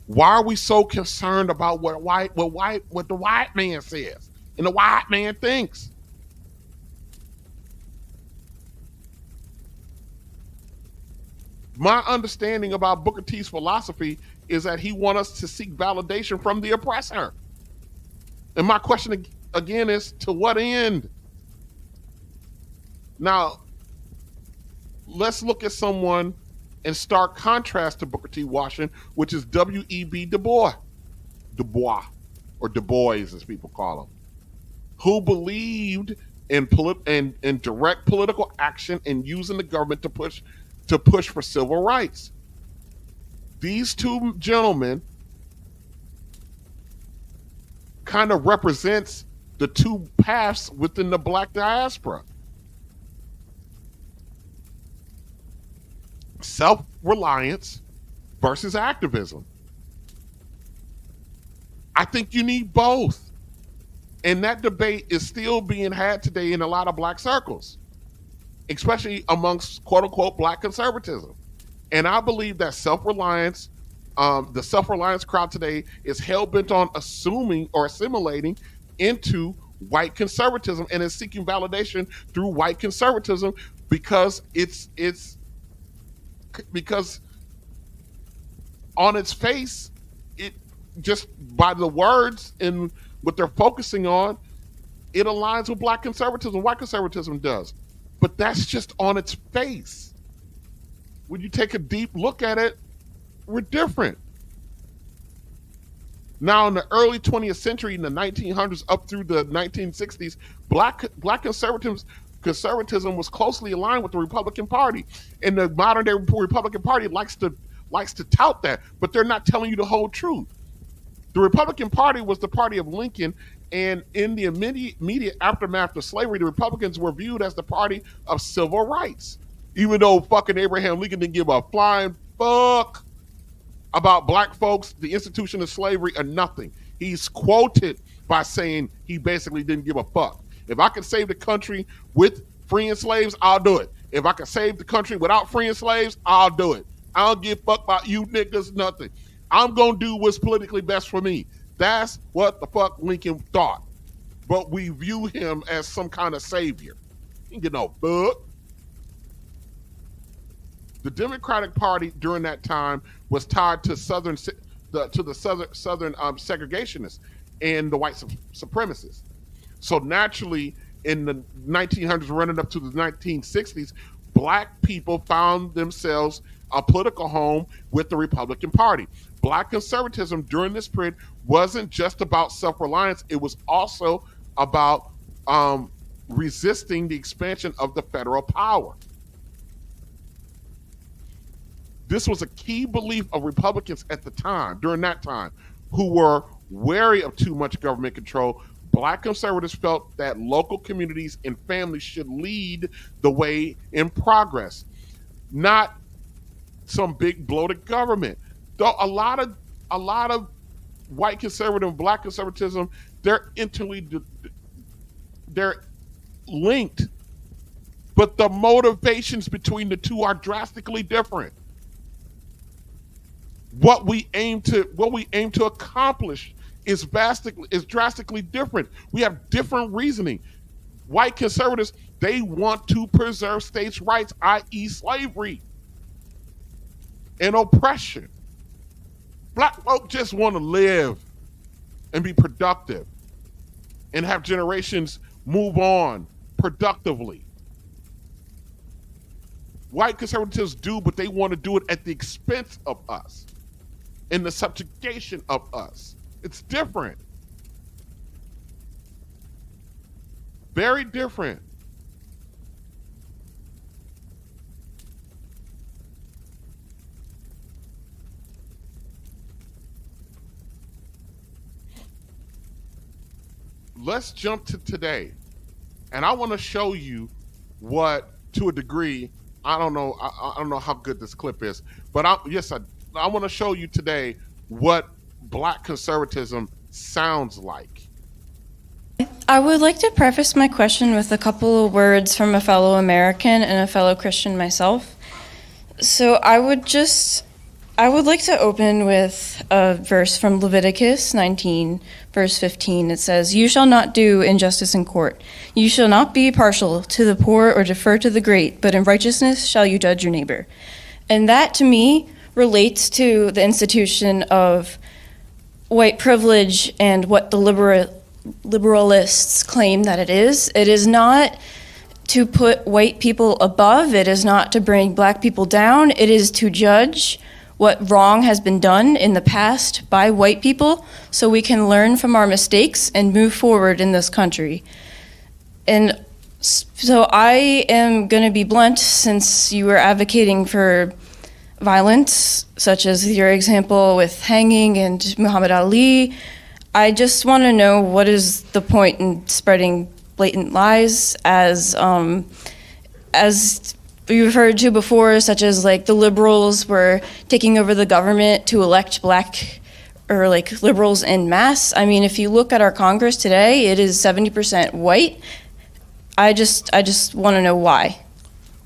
why are we so concerned about what the white man says and the white man thinks? My understanding about Booker T's philosophy is that he wants us to seek validation from the oppressor. And my question again is, to what end? Now, let's look at someone in stark contrast to Booker T. Washington, which is W.E.B. Du Bois, or Du Bois as people call him, who believed in direct political action and using the government to push for civil rights. These two gentlemen kind of represents the two paths within the black diaspora. Self-reliance versus activism. I think you need both. And that debate is still being had today in a lot of black circles, especially amongst quote-unquote black conservatism. And I believe that self-reliance, the self-reliance crowd today is hell-bent on assuming or assimilating into white conservatism and is seeking validation through white conservatism because because on its face, it just by the words and what they're focusing on, it aligns with black conservatism, white conservatism does. But that's just on its face. When you take a deep look at it, we're different. Now, in the early 20th century, in the 1900s up through the 1960s, black conservatism was closely aligned with the Republican Party. And the modern day Republican Party likes to tout that, but they're not telling you the whole truth. The Republican Party was the party of Lincoln, and in the immediate aftermath of slavery, the Republicans were viewed as the party of civil rights. Even though fucking Abraham Lincoln didn't give a flying fuck about black folks, the institution of slavery, or nothing. He's quoted by saying he basically didn't give a fuck. If I can save the country with freeing slaves, I'll do it. If I can save the country without freeing slaves, I'll do it. I don't give a fuck about you niggas, nothing. I'm going to do what's politically best for me. That's what the fuck Lincoln thought. But we view him as some kind of savior. He didn't get no fuck. The Democratic Party during that time was tied to the southern segregationists and the white supremacists. So naturally, in the 1900s, running up to the 1960s, black people found themselves a political home with the Republican Party. Black conservatism during this period wasn't just about self-reliance; it was also about resisting the expansion of the federal power. This was a key belief of Republicans at the time, during that time, who were wary of too much government control. Black conservatives felt that local communities and families should lead the way in progress, not some big bloated government. Though a lot of white conservative and black conservatism, they're linked, but the motivations between the two are drastically different. What we aim to accomplish is drastically different. We have different reasoning. White conservatives, they want to preserve states' rights, i.e. slavery and oppression. Black folk just want to live and be productive and have generations move on productively. White conservatives do, but they want to do it at the expense of us, in the subjugation of us. It's different. Very different. Let's jump to today. And I want to show you what, to a degree, I don't know how good this clip is, but I want to show you today what black conservatism sounds like. I would like to preface my question with a couple of words from a fellow American and a fellow Christian myself. So I would like to open with a verse from Leviticus 19, verse 15. It says, "You shall not do injustice in court. You shall not be partial to the poor or defer to the great, but in righteousness shall you judge your neighbor." And that, to me, relates to the institution of white privilege and what the liberalists claim that it is. It is not to put white people above. It is not to bring black people down. It is to judge what wrong has been done in the past by white people so we can learn from our mistakes and move forward in this country. And so I am going to be blunt, since you were advocating for violence, such as your example with hanging and Muhammad Ali. I just want to know, what is the point in spreading blatant lies, as you referred to before, such as like the liberals were taking over the government to elect black or like liberals en masse. I mean, if you look at our Congress today, it is 70% white. I just want to know why.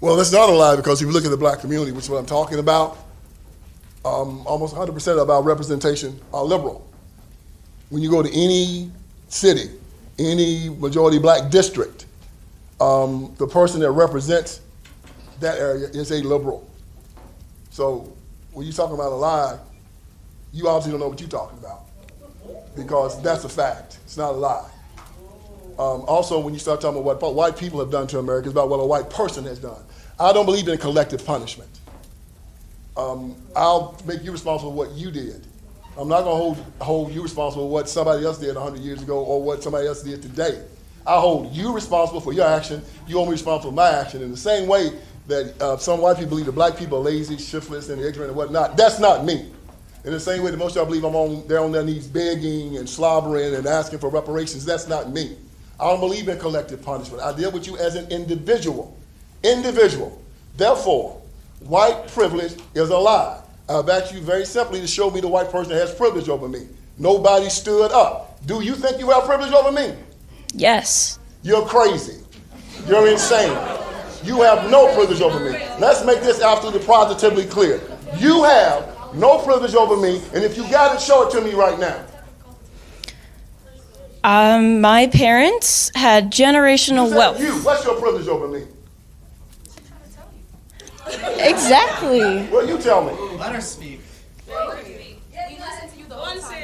Well, that's not a lie, because if you look at the black community, which is what I'm talking about, almost 100% of our representation are liberal. When you go to any city, any majority black district, the person that represents that area is a liberal. So when you're talking about a lie, you obviously don't know what you're talking about, because that's a fact. It's not a lie. Also, when you start talking about what white people have done to America, it's about what a white person has done. I don't believe in collective punishment. I'll make you responsible for what you did. I'm not going to hold you responsible for what somebody else did 100 years ago or what somebody else did today. I hold you responsible for your action. You hold me responsible for my action. In the same way that some white people believe that black people are lazy, shiftless, and ignorant and whatnot, that's not me. In the same way that most of y'all believe they're on their knees begging and slobbering and asking for reparations, that's not me. I don't believe in collective punishment. I deal with you as an individual. Therefore, white privilege is a lie. I've asked you very simply to show me the white person that has privilege over me. Nobody stood up. Do you think you have privilege over me? Yes. You're crazy. You're insane. You have no privilege over me. Let's make this absolutely positively clear. You have no privilege over me, and if you got it, show it to me right now. My parents had generational wealth. What's your privilege over me? Exactly. Well, you tell me. Let her speak.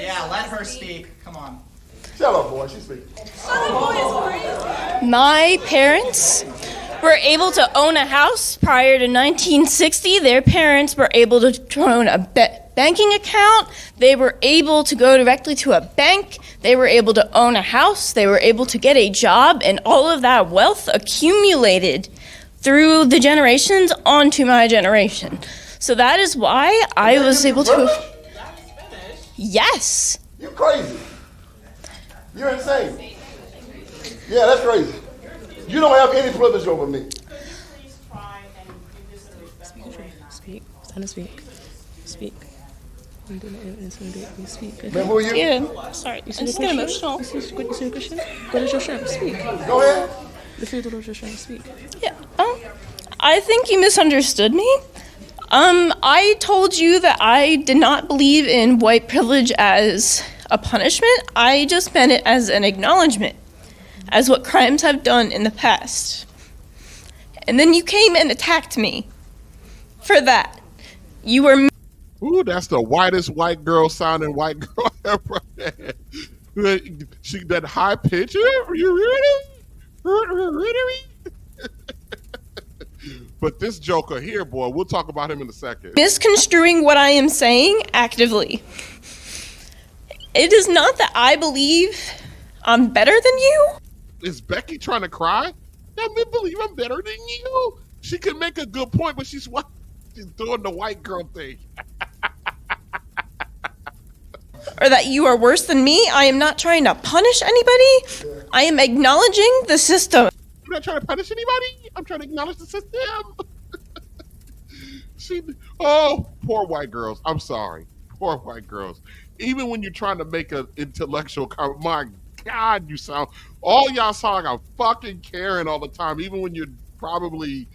Yeah, let her speak. Come on. Shut up, boy. She's speaking. My parents were able to own a house prior to 1960. Their parents were able to own a banking account. They were able to go directly to a bank. They were able to own a house. They were able to get a job, and all of that wealth accumulated through the generations onto my generation. So that is why I was able to. Yes. You're crazy. You're insane. Yeah, that's crazy. You don't have any privilege over me. Speak. Stand to speak. Speak. Speak. Man, who are you? Yeah. Sorry. I just get emotional. You see the question? What is your strength? Speak. Go ahead. The field was just trying to speak. Yeah. I think you misunderstood me. I told you that I did not believe in white privilege as a punishment. I just meant it as an acknowledgement, as what crimes have done in the past. And then you came and attacked me for that. You were... Ooh, that's the whitest white girl sounding white girl ever had. She, that high pitch. But this joker here, boy, we'll talk about him in a second. misconstruing what I am saying actively. It is not that I believe I'm better than you. Is Becky trying to cry? I believe I'm better than you. She can make a good point, but she's doing the white girl thing. Or that you are worse than me. I am not trying to punish anybody. I am acknowledging the system. I'm not trying to punish anybody. I'm trying to acknowledge the system. Poor white girls. I'm sorry. Poor white girls. Even when you're trying to make an intellectual comment, my God, all y'all sound like I'm fucking caring all the time, even when you're probably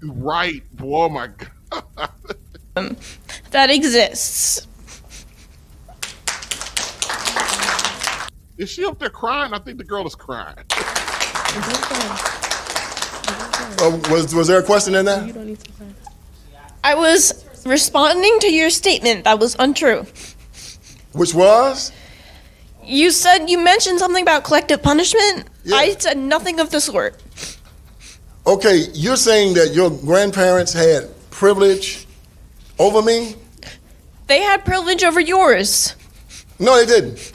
right. Oh my God. That exists. Is she up there crying? I think the girl is crying. Was there a question in that? You don't need to cry. I was responding to your statement that was untrue. Which was? You mentioned something about collective punishment. Yeah. I said nothing of the sort. Okay, you're saying that your grandparents had privilege over me? They had privilege over yours. No, they didn't.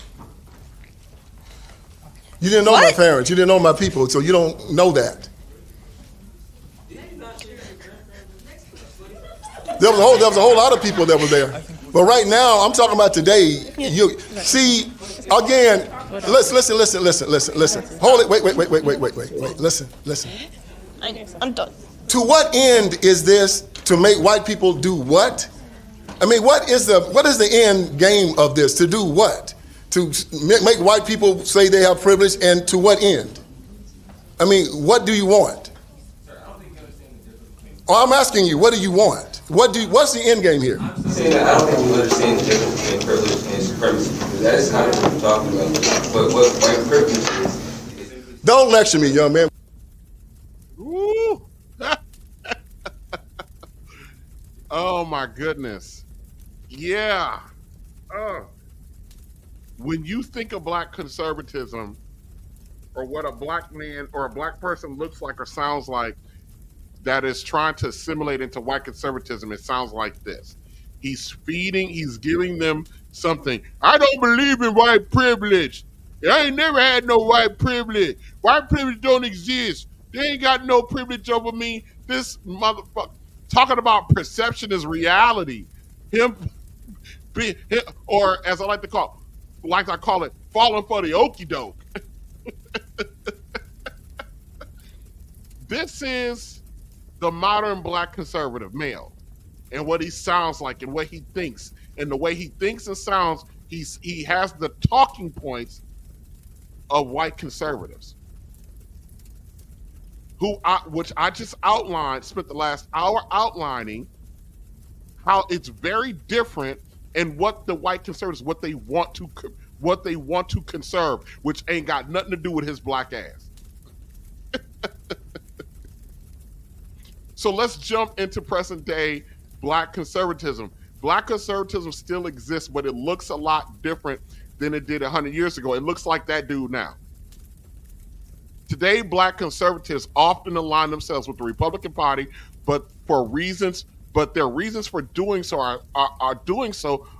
You didn't know my parents. You didn't know my people, so you don't know that. There was a whole lot of people that were there. But right now, I'm talking about today. You see, again, listen. Hold it. Wait. Listen. I'm done. To what end is this? To make white people do what? I mean, what is the end game of this? To do what? To make white people say they have privilege, and to what end? I mean, what do you want? Oh, I'm asking you, what do you want? What's the end game here? I'm saying that I don't think you understand the difference between privilege and supremacy, because that is kind of what we're talking about. But what white privilege is... Don't lecture me, young man. Ooh. Oh my goodness. Yeah. When you think of black conservatism, or what a black man or a black person looks like or sounds like that is trying to assimilate into white conservatism, it sounds like this. He's giving them something. I don't believe in white privilege. I ain't never had no white privilege. White privilege don't exist. They ain't got no privilege over me. This motherfucker talking about perception is reality. Or as I like to call it, falling for the okie doke. This is the modern black conservative male, and what he sounds like, and what he thinks, and the way he thinks and sounds. He has the talking points of white conservatives, which I just outlined. Spent the last hour outlining how it's very different, and what the white conservatives, what they want to conserve, which ain't got nothing to do with his black ass. So let's jump into present day black conservatism. Black conservatism still exists, but it looks a lot different than it did 100 years ago. It looks like that dude now. Today, black conservatives often align themselves with the Republican Party, but their reasons for doing so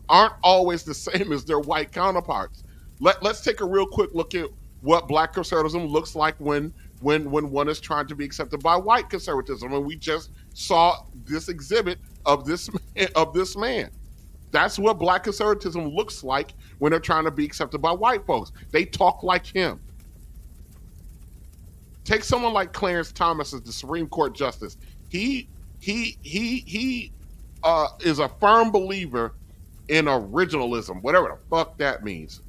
aren't always the same as their white counterparts. Let's take a real quick look at what black conservatism looks like when one is trying to be accepted by white conservatism. And we just saw this exhibit of this man. That's what black conservatism looks like when they're trying to be accepted by white folks. They talk like him. Take someone like Clarence Thomas as the Supreme Court Justice. He is a firm believer in originalism, whatever the fuck that means.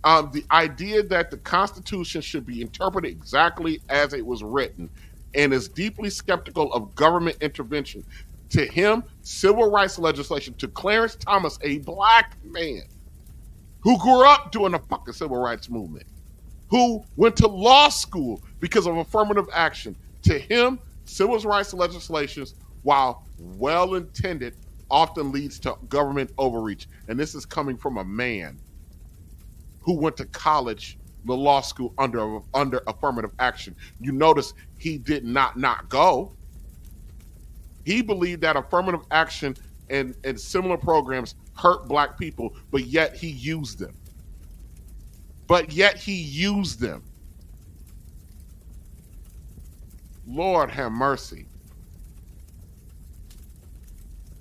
The idea that the Constitution should be interpreted exactly as it was written, and is deeply skeptical of government intervention. To him, civil rights legislation, to Clarence Thomas, a black man who grew up during the fucking civil rights movement, who went to law school because of affirmative action. To him, civil rights legislations, while well-intended, often leads to government overreach. And this is coming from a man who went to college, the law school, under affirmative action. You notice he did not go. He believed that affirmative action and similar programs hurt black people, but yet he used them. Lord have mercy.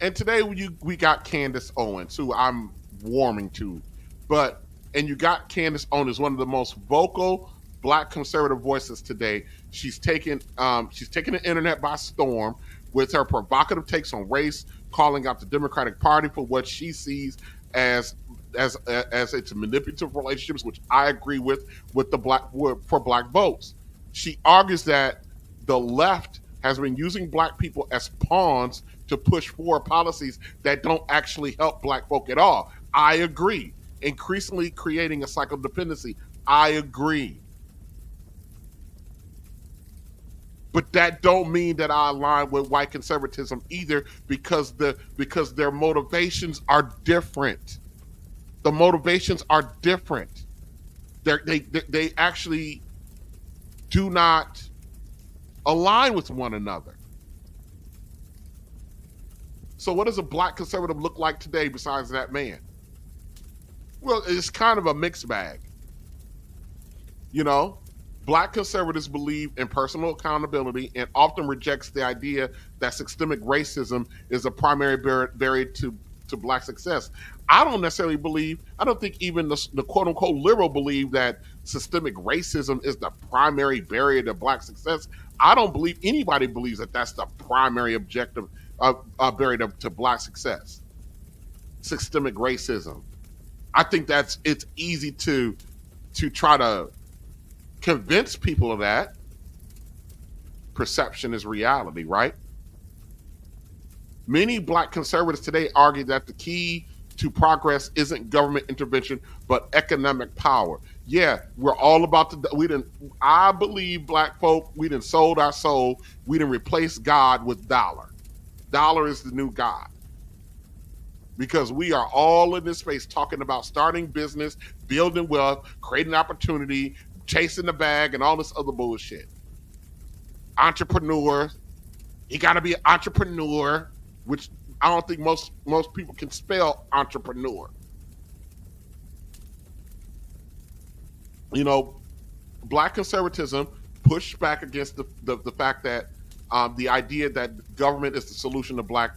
And today we got Candace Owens, who I'm warming to, and you got Candace Owens, one of the most vocal black conservative voices today. She's taken the internet by storm with her provocative takes on race, calling out the Democratic Party for what she sees as its manipulative relationships, which I agree with for black votes. She argues that the left has been using black people as pawns to push forward policies that don't actually help black folk at all. I agree. Increasingly creating a cycle of dependency. I agree. But that don't mean that I align with white conservatism either, because their motivations are different. The motivations are different. They actually do not align with one another. So what does a black conservative look like today besides that man? Well, it's kind of a mixed bag. You know, black conservatives believe in personal accountability and often rejects the idea that systemic racism is a primary barrier to black success. I don't think even the quote unquote liberal believe that systemic racism is the primary barrier to black success. I don't believe anybody believes that that's the primary objective barrier to black success. Systemic racism. I think it's easy to try to convince people of that. Perception is reality, right? Many black conservatives today argue that the key to progress isn't government intervention, but economic power. Yeah, we're all about I believe black folk, we done sold our soul. We done replaced God with dollar. Dollar is the new God. Because we are all in this space talking about starting business, building wealth, creating opportunity, chasing the bag, and all this other bullshit. Entrepreneur. You got to be an entrepreneur, which I don't think most people can spell entrepreneur. You know, black conservatism pushed back against the fact that the idea that government is the solution to black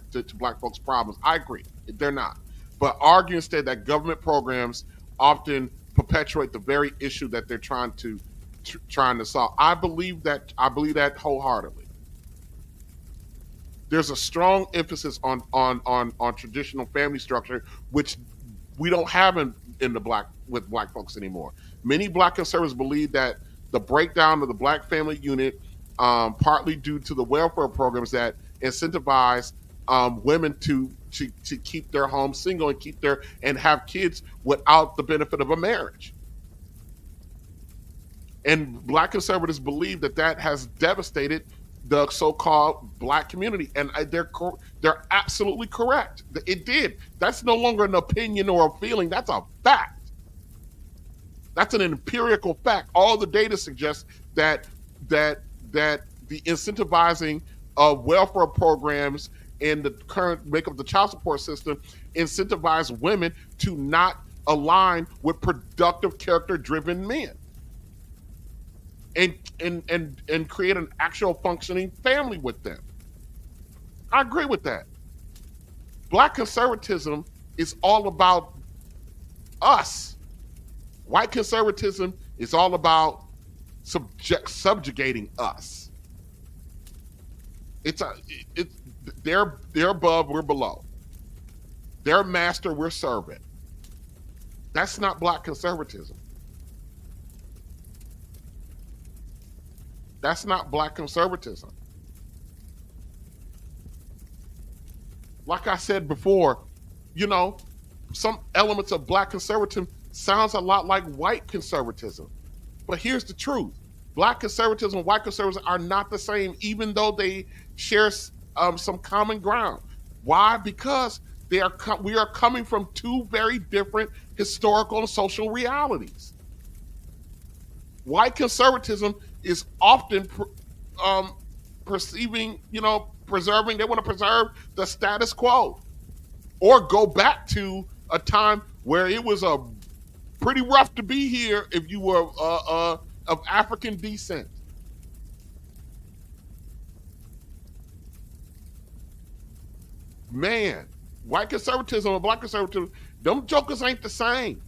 folks' problems. I agree, they're not. But argue instead that government programs often perpetuate the very issue that they're trying to solve. I believe that wholeheartedly. There's a strong emphasis on traditional family structure, which we don't have with black folks anymore. Many black conservatives believe that the breakdown of the black family unit, partly due to the welfare programs that incentivize women to keep their homes single and have kids without the benefit of a marriage. And black conservatives believe that has devastated the so-called black community, and they're absolutely correct. It did. That's no longer an opinion or a feeling. That's a fact. That's an empirical fact. All the data suggests that the incentivizing of welfare programs and the current makeup of the child support system incentivize women to not align with productive, character-driven men. And create an actual functioning family with them. I agree with that. Black conservatism is all about us. White conservatism is all about subjugating us. They're above, we're below. They're master, we're servant. That's not black conservatism. That's not black conservatism. Like I said before, you know, some elements of black conservatism sounds a lot like white conservatism. But here's the truth. Black conservatism and white conservatism are not the same, even though they share some common ground. Why? Because we are coming from two very different historical and social realities. White conservatism is often perceiving, preserving, they want to preserve the status quo or go back to a time where it was pretty rough to be here if you were of African descent. Man, white conservatism and black conservatism, them jokers ain't the same.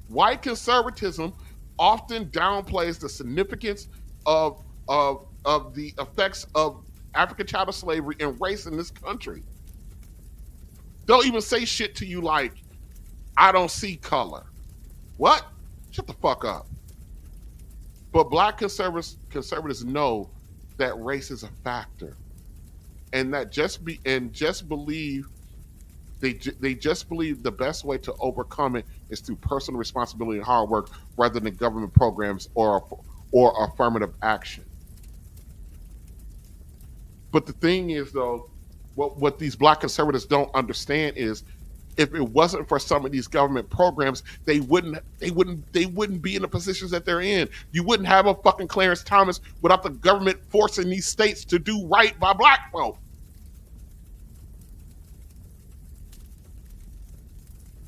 White conservatism often downplays the significance of the effects of African chattel slavery and race in this country. They'll even say shit to you like, I don't see color. What? Shut the fuck up. But black conservatives know that race is a factor, and that just believe the best way to overcome it is through personal responsibility and hard work rather than government programs or affirmative action. But the thing is, though, what these black conservatives don't understand is, if it wasn't for some of these government programs, they wouldn't be in the positions that they're in. You wouldn't have a fucking Clarence Thomas without the government forcing these states to do right by black folk.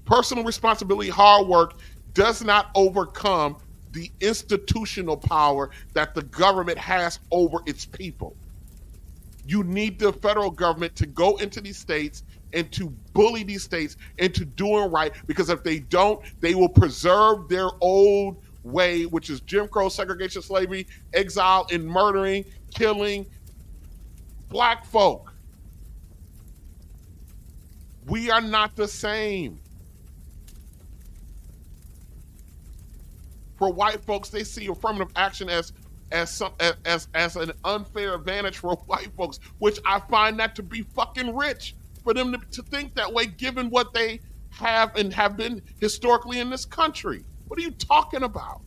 Personal responsibility, hard work does not overcome the institutional power that the government has over its people. You need the federal government to go into these states and to bully these states into doing right, because if they don't, they will preserve their old way, which is Jim Crow, segregation, slavery, exile, and murdering, killing black folk. We are not the same. For white folks, they see affirmative action as an unfair advantage for white folks, which I find that to be fucking rich for them to think that way, given what they have and have been historically in this country. What are you talking about?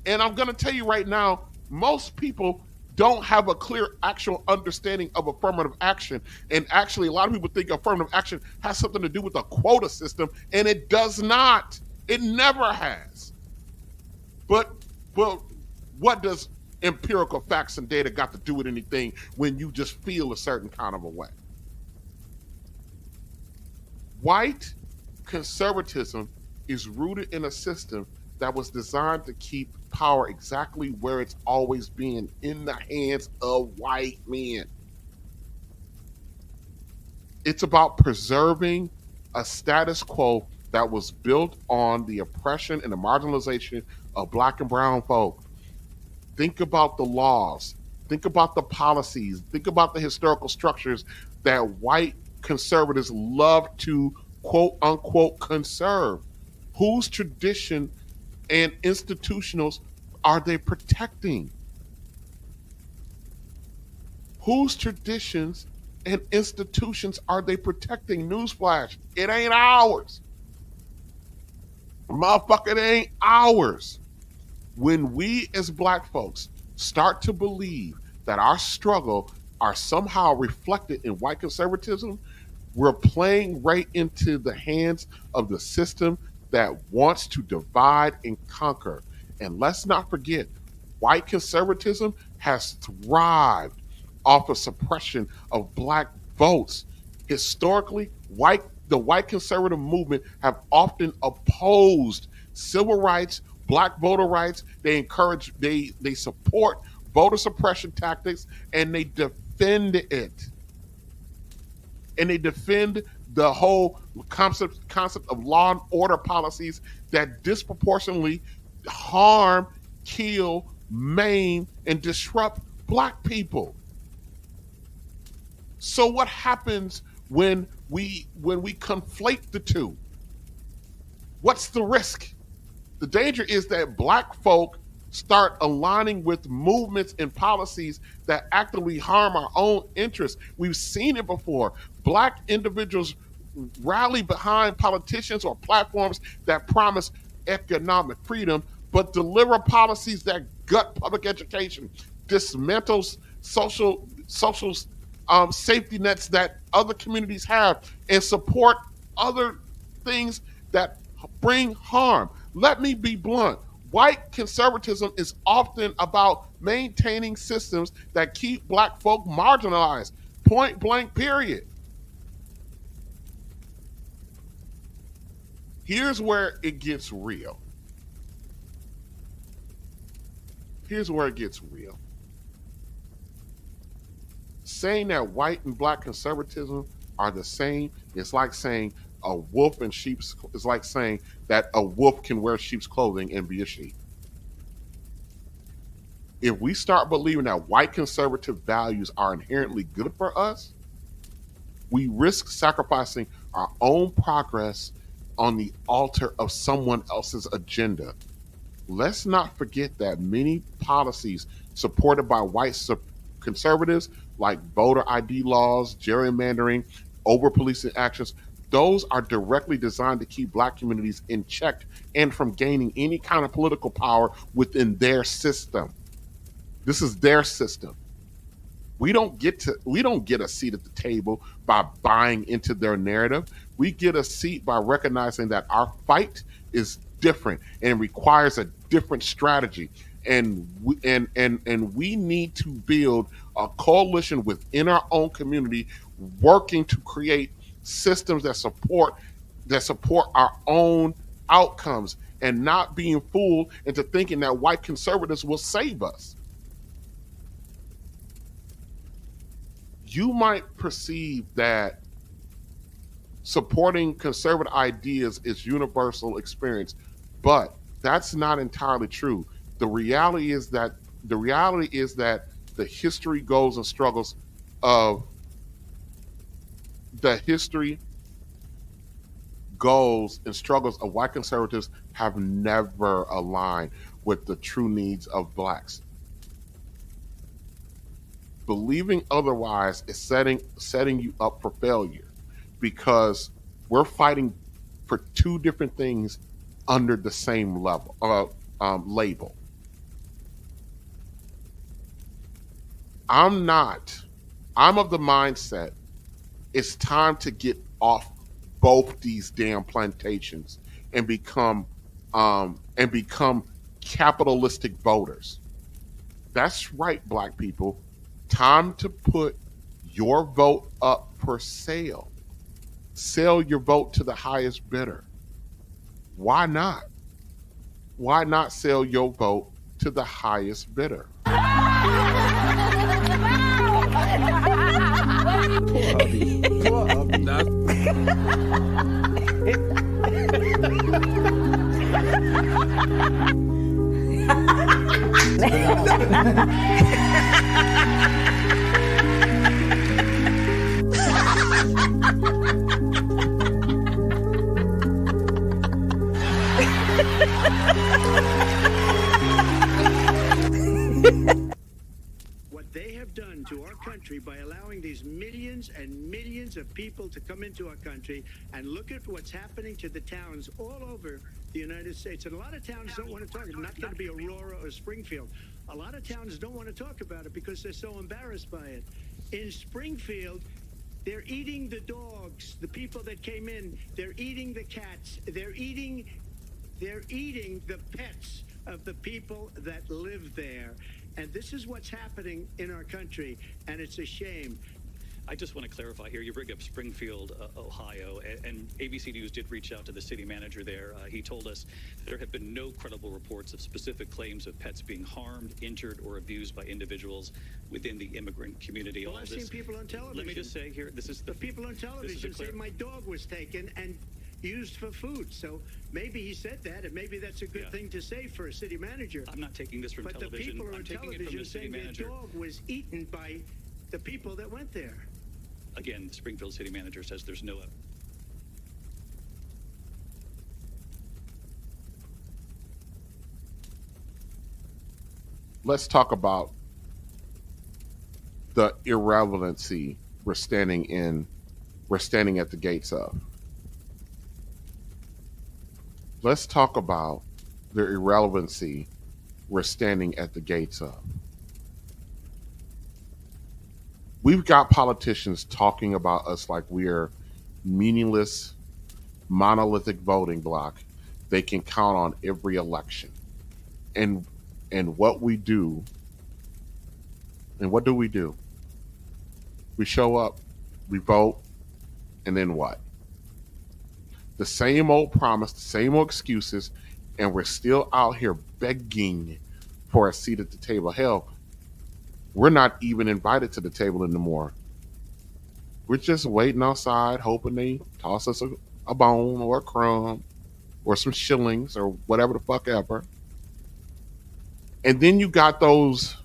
And I'm going to tell you right now, most people don't have a clear actual understanding of affirmative action. And actually, a lot of people think affirmative action has something to do with the quota system, and it does not. It never has. But what does empirical facts and data got to do with anything when you just feel a certain kind of a way? White conservatism is rooted in a system that was designed to keep power exactly where it's always been, in the hands of white men. It's about preserving a status quo that was built on the oppression and the marginalization of black and brown folk. Think about the laws, think about the policies, think about the historical structures that white conservatives love to quote unquote conserve. Whose tradition and institutionals are they protecting? Whose traditions and institutions are they protecting? Newsflash, it ain't ours. Motherfucker, it ain't ours. When we as black folks start to believe that our struggle are somehow reflected in white conservatism, we're playing right into the hands of the system that wants to divide and conquer. And let's not forget, white conservatism has thrived off of suppression of black votes. Historically, the white conservative movement have often opposed civil rights, black voter rights. They support voter suppression tactics, and they defend it. And they defend the whole concept of law and order policies that disproportionately harm, kill, maim, and disrupt black people. So what happens when we conflate the two. What's the risk? The danger is that black folk start aligning with movements and policies that actively harm our own interests. We've seen it before. Black individuals rally behind politicians or platforms that promise economic freedom, but deliver policies that gut public education, dismantles social safety nets that other communities have, and support other things that bring harm. Let me be blunt. White conservatism is often about maintaining systems that keep black folk marginalized. Point blank, period. Here's where it gets real. Here's where it gets real. Saying that white and black conservatism are the same, it's like saying a wolf and sheep's, it's like saying that a wolf can wear sheep's clothing and be a sheep. If we start believing that white conservative values are inherently good for us, we risk sacrificing our own progress on the altar of someone else's agenda. Let's not forget that many policies supported by white conservatives, like voter ID laws, gerrymandering, over-policing actions, those are directly designed to keep black communities in check and from gaining any kind of political power within their system. This is their system. We don't get a seat at the table by buying into their narrative. We get a seat by recognizing that our fight is different and requires a different strategy. And we need to build a coalition within our own community, working to create systems that support our own outcomes, and not being fooled into thinking that white conservatives will save us. You might perceive that supporting conservative ideas is universal experience, but that's not entirely true. The reality is that the history goals and struggles of white conservatives have never aligned with the true needs of blacks. Believing otherwise is setting you up for failure, because we're fighting for two different things under the same label. I'm of the mindset it's time to get off both these damn plantations and become capitalistic voters. That's right, black people. Time to put your vote up for sale. Sell your vote to the highest bidder. Why not? Why not sell your vote to the highest bidder? What they have done to our country by allowing these millions and millions of people to come into our country, and look at what's happening to the towns all over the United States. And a lot of towns don't want to talk. It's not going to be Aurora or Springfield. A lot of towns don't want to talk about it because they're so embarrassed by it. In Springfield, they're eating the dogs, the people that came in. They're eating the cats. They're eating the pets of the people that live there. And this is what's happening in our country, and it's a shame. I just want to clarify here. You bring up Springfield, Ohio, and ABC News did reach out to the city manager there. He told us there have been no credible reports of specific claims of pets being harmed, injured, or abused by individuals within the immigrant community. Well, I've seen people on television. Let me just say here, this is the people on television say my dog was taken and used for food. So maybe he said that, and maybe that's a good thing to say for a city manager. I'm not taking this from but television. The people I'm on taking it from television the city saying manager. their dog was eaten by the people that went there. Again, the Springfield city manager says there's no evidence. Let's talk about the irrelevancy we're standing at the gates of. Let's talk about the irrelevancy we're standing at the gates of. We've got politicians talking about us like we're meaningless, monolithic voting block they can count on every election. And what we do, and what do? We show up, we vote, and then what? The same old promise, the same old excuses, and we're still out here begging for a seat at the table. Hell, we're not even invited to the table anymore. We're just waiting outside, hoping they toss us a bone or a crumb or some shillings or whatever the fuck ever. And then you got those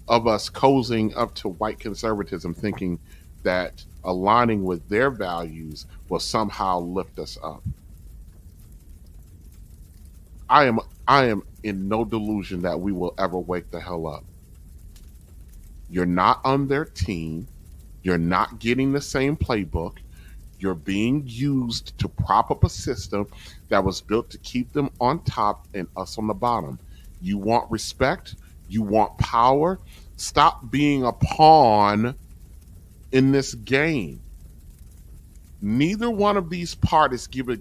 of us cozying up to white conservatism, thinking that aligning with their values will somehow lift us up. I am in no delusion that we will ever wake the hell up. You're not on their team. You're not getting the same playbook. You're being used to prop up a system that was built to keep them on top and us on the bottom. You want respect. You want power. Stop being a pawn in this game. Neither one of these parties give a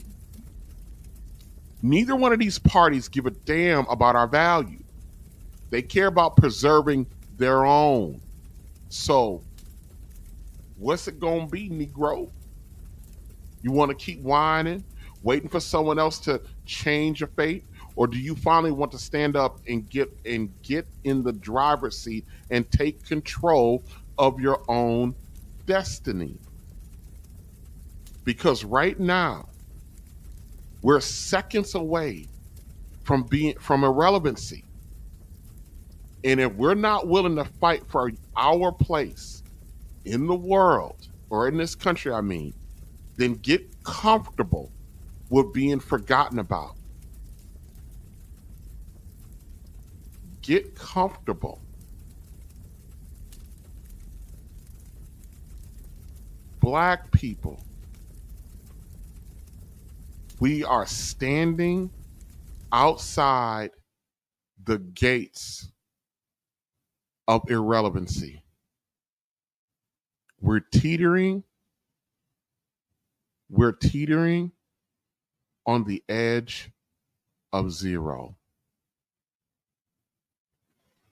damn about our value. They care about preserving their own. So, what's it gonna be, Negro? You want to keep whining, waiting for someone else to change your fate? Or do you finally want to stand up and get in the driver's seat and take control of your own destiny? Because right now, we're seconds away from irrelevancy. And if we're not willing to fight for our place in the world, or in this country, I mean, then get comfortable with being forgotten about. Get comfortable. Black people, we are standing outside the gates of irrelevancy. We're teetering on the edge of zero.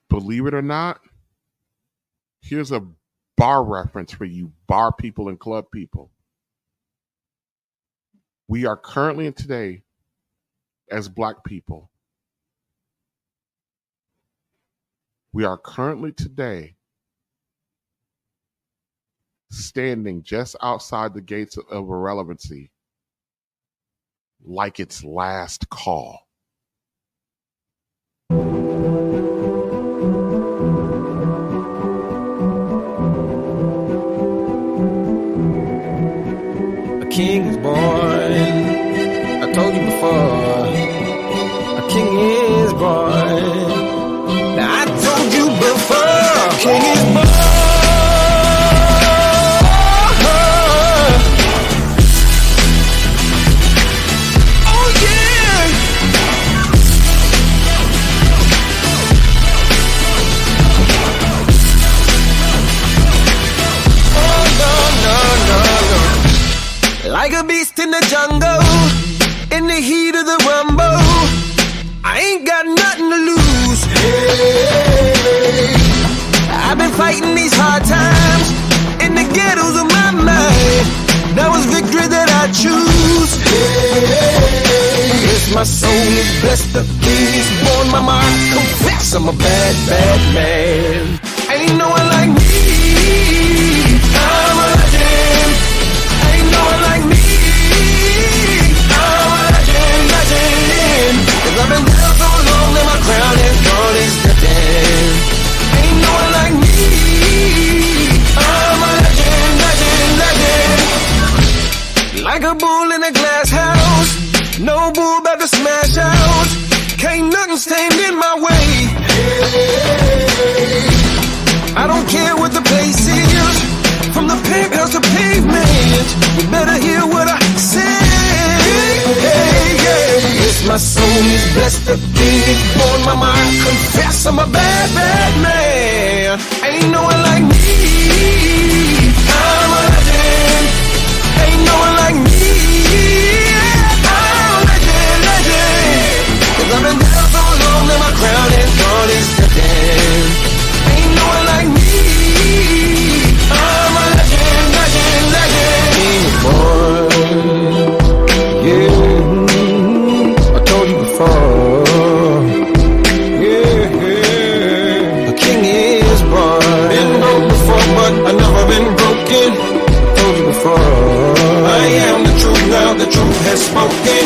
Believe it or not, here's a bar reference for you bar people and club people. We are currently and today, as Black people, we are currently today standing just outside the gates of irrelevancy like it's last call. A king is born. I told you before. A king is born. Now I told you before. A king is born. Oh yeah. Oh no no no no. Like a beast in the jungle, in the heat of the rumble, I ain't got nothing to lose. Hey, I've been fighting these hard times in the ghettos of my mind. Now it's victory that I choose. Hey, yes, my soul is blessed, the king is born. Mama, I confess I'm a bad, bad man. Ain't no one like me. I'm a legend. Ain't no one like me. I'm a legend, legend. 'Cause I've been down so long that my crown is gone, is dripping. Ain't no one like me. I'm a legend, legend. rule in a glass house. No bull about to smash out. Can't nothing stand in my way. Hey, I don't care what the place is. From the penthouse to pavement, you better hear what I say. Yes, my soul is blessed to be born. Mama, I confess I'm a bad, bad man. Ain't no one like me. I'm a legend. Ain't no one like me. I'm a legend, legend. 'Cause I've been down so long that my crown is gone, it's dead. Ain't no one like me. I'm a legend, legend, legend. Born, yeah, I told you before. Yeah, a king is born. Been broke before, but I never been broken. Told you before. I am the truth now, the truth has spoken.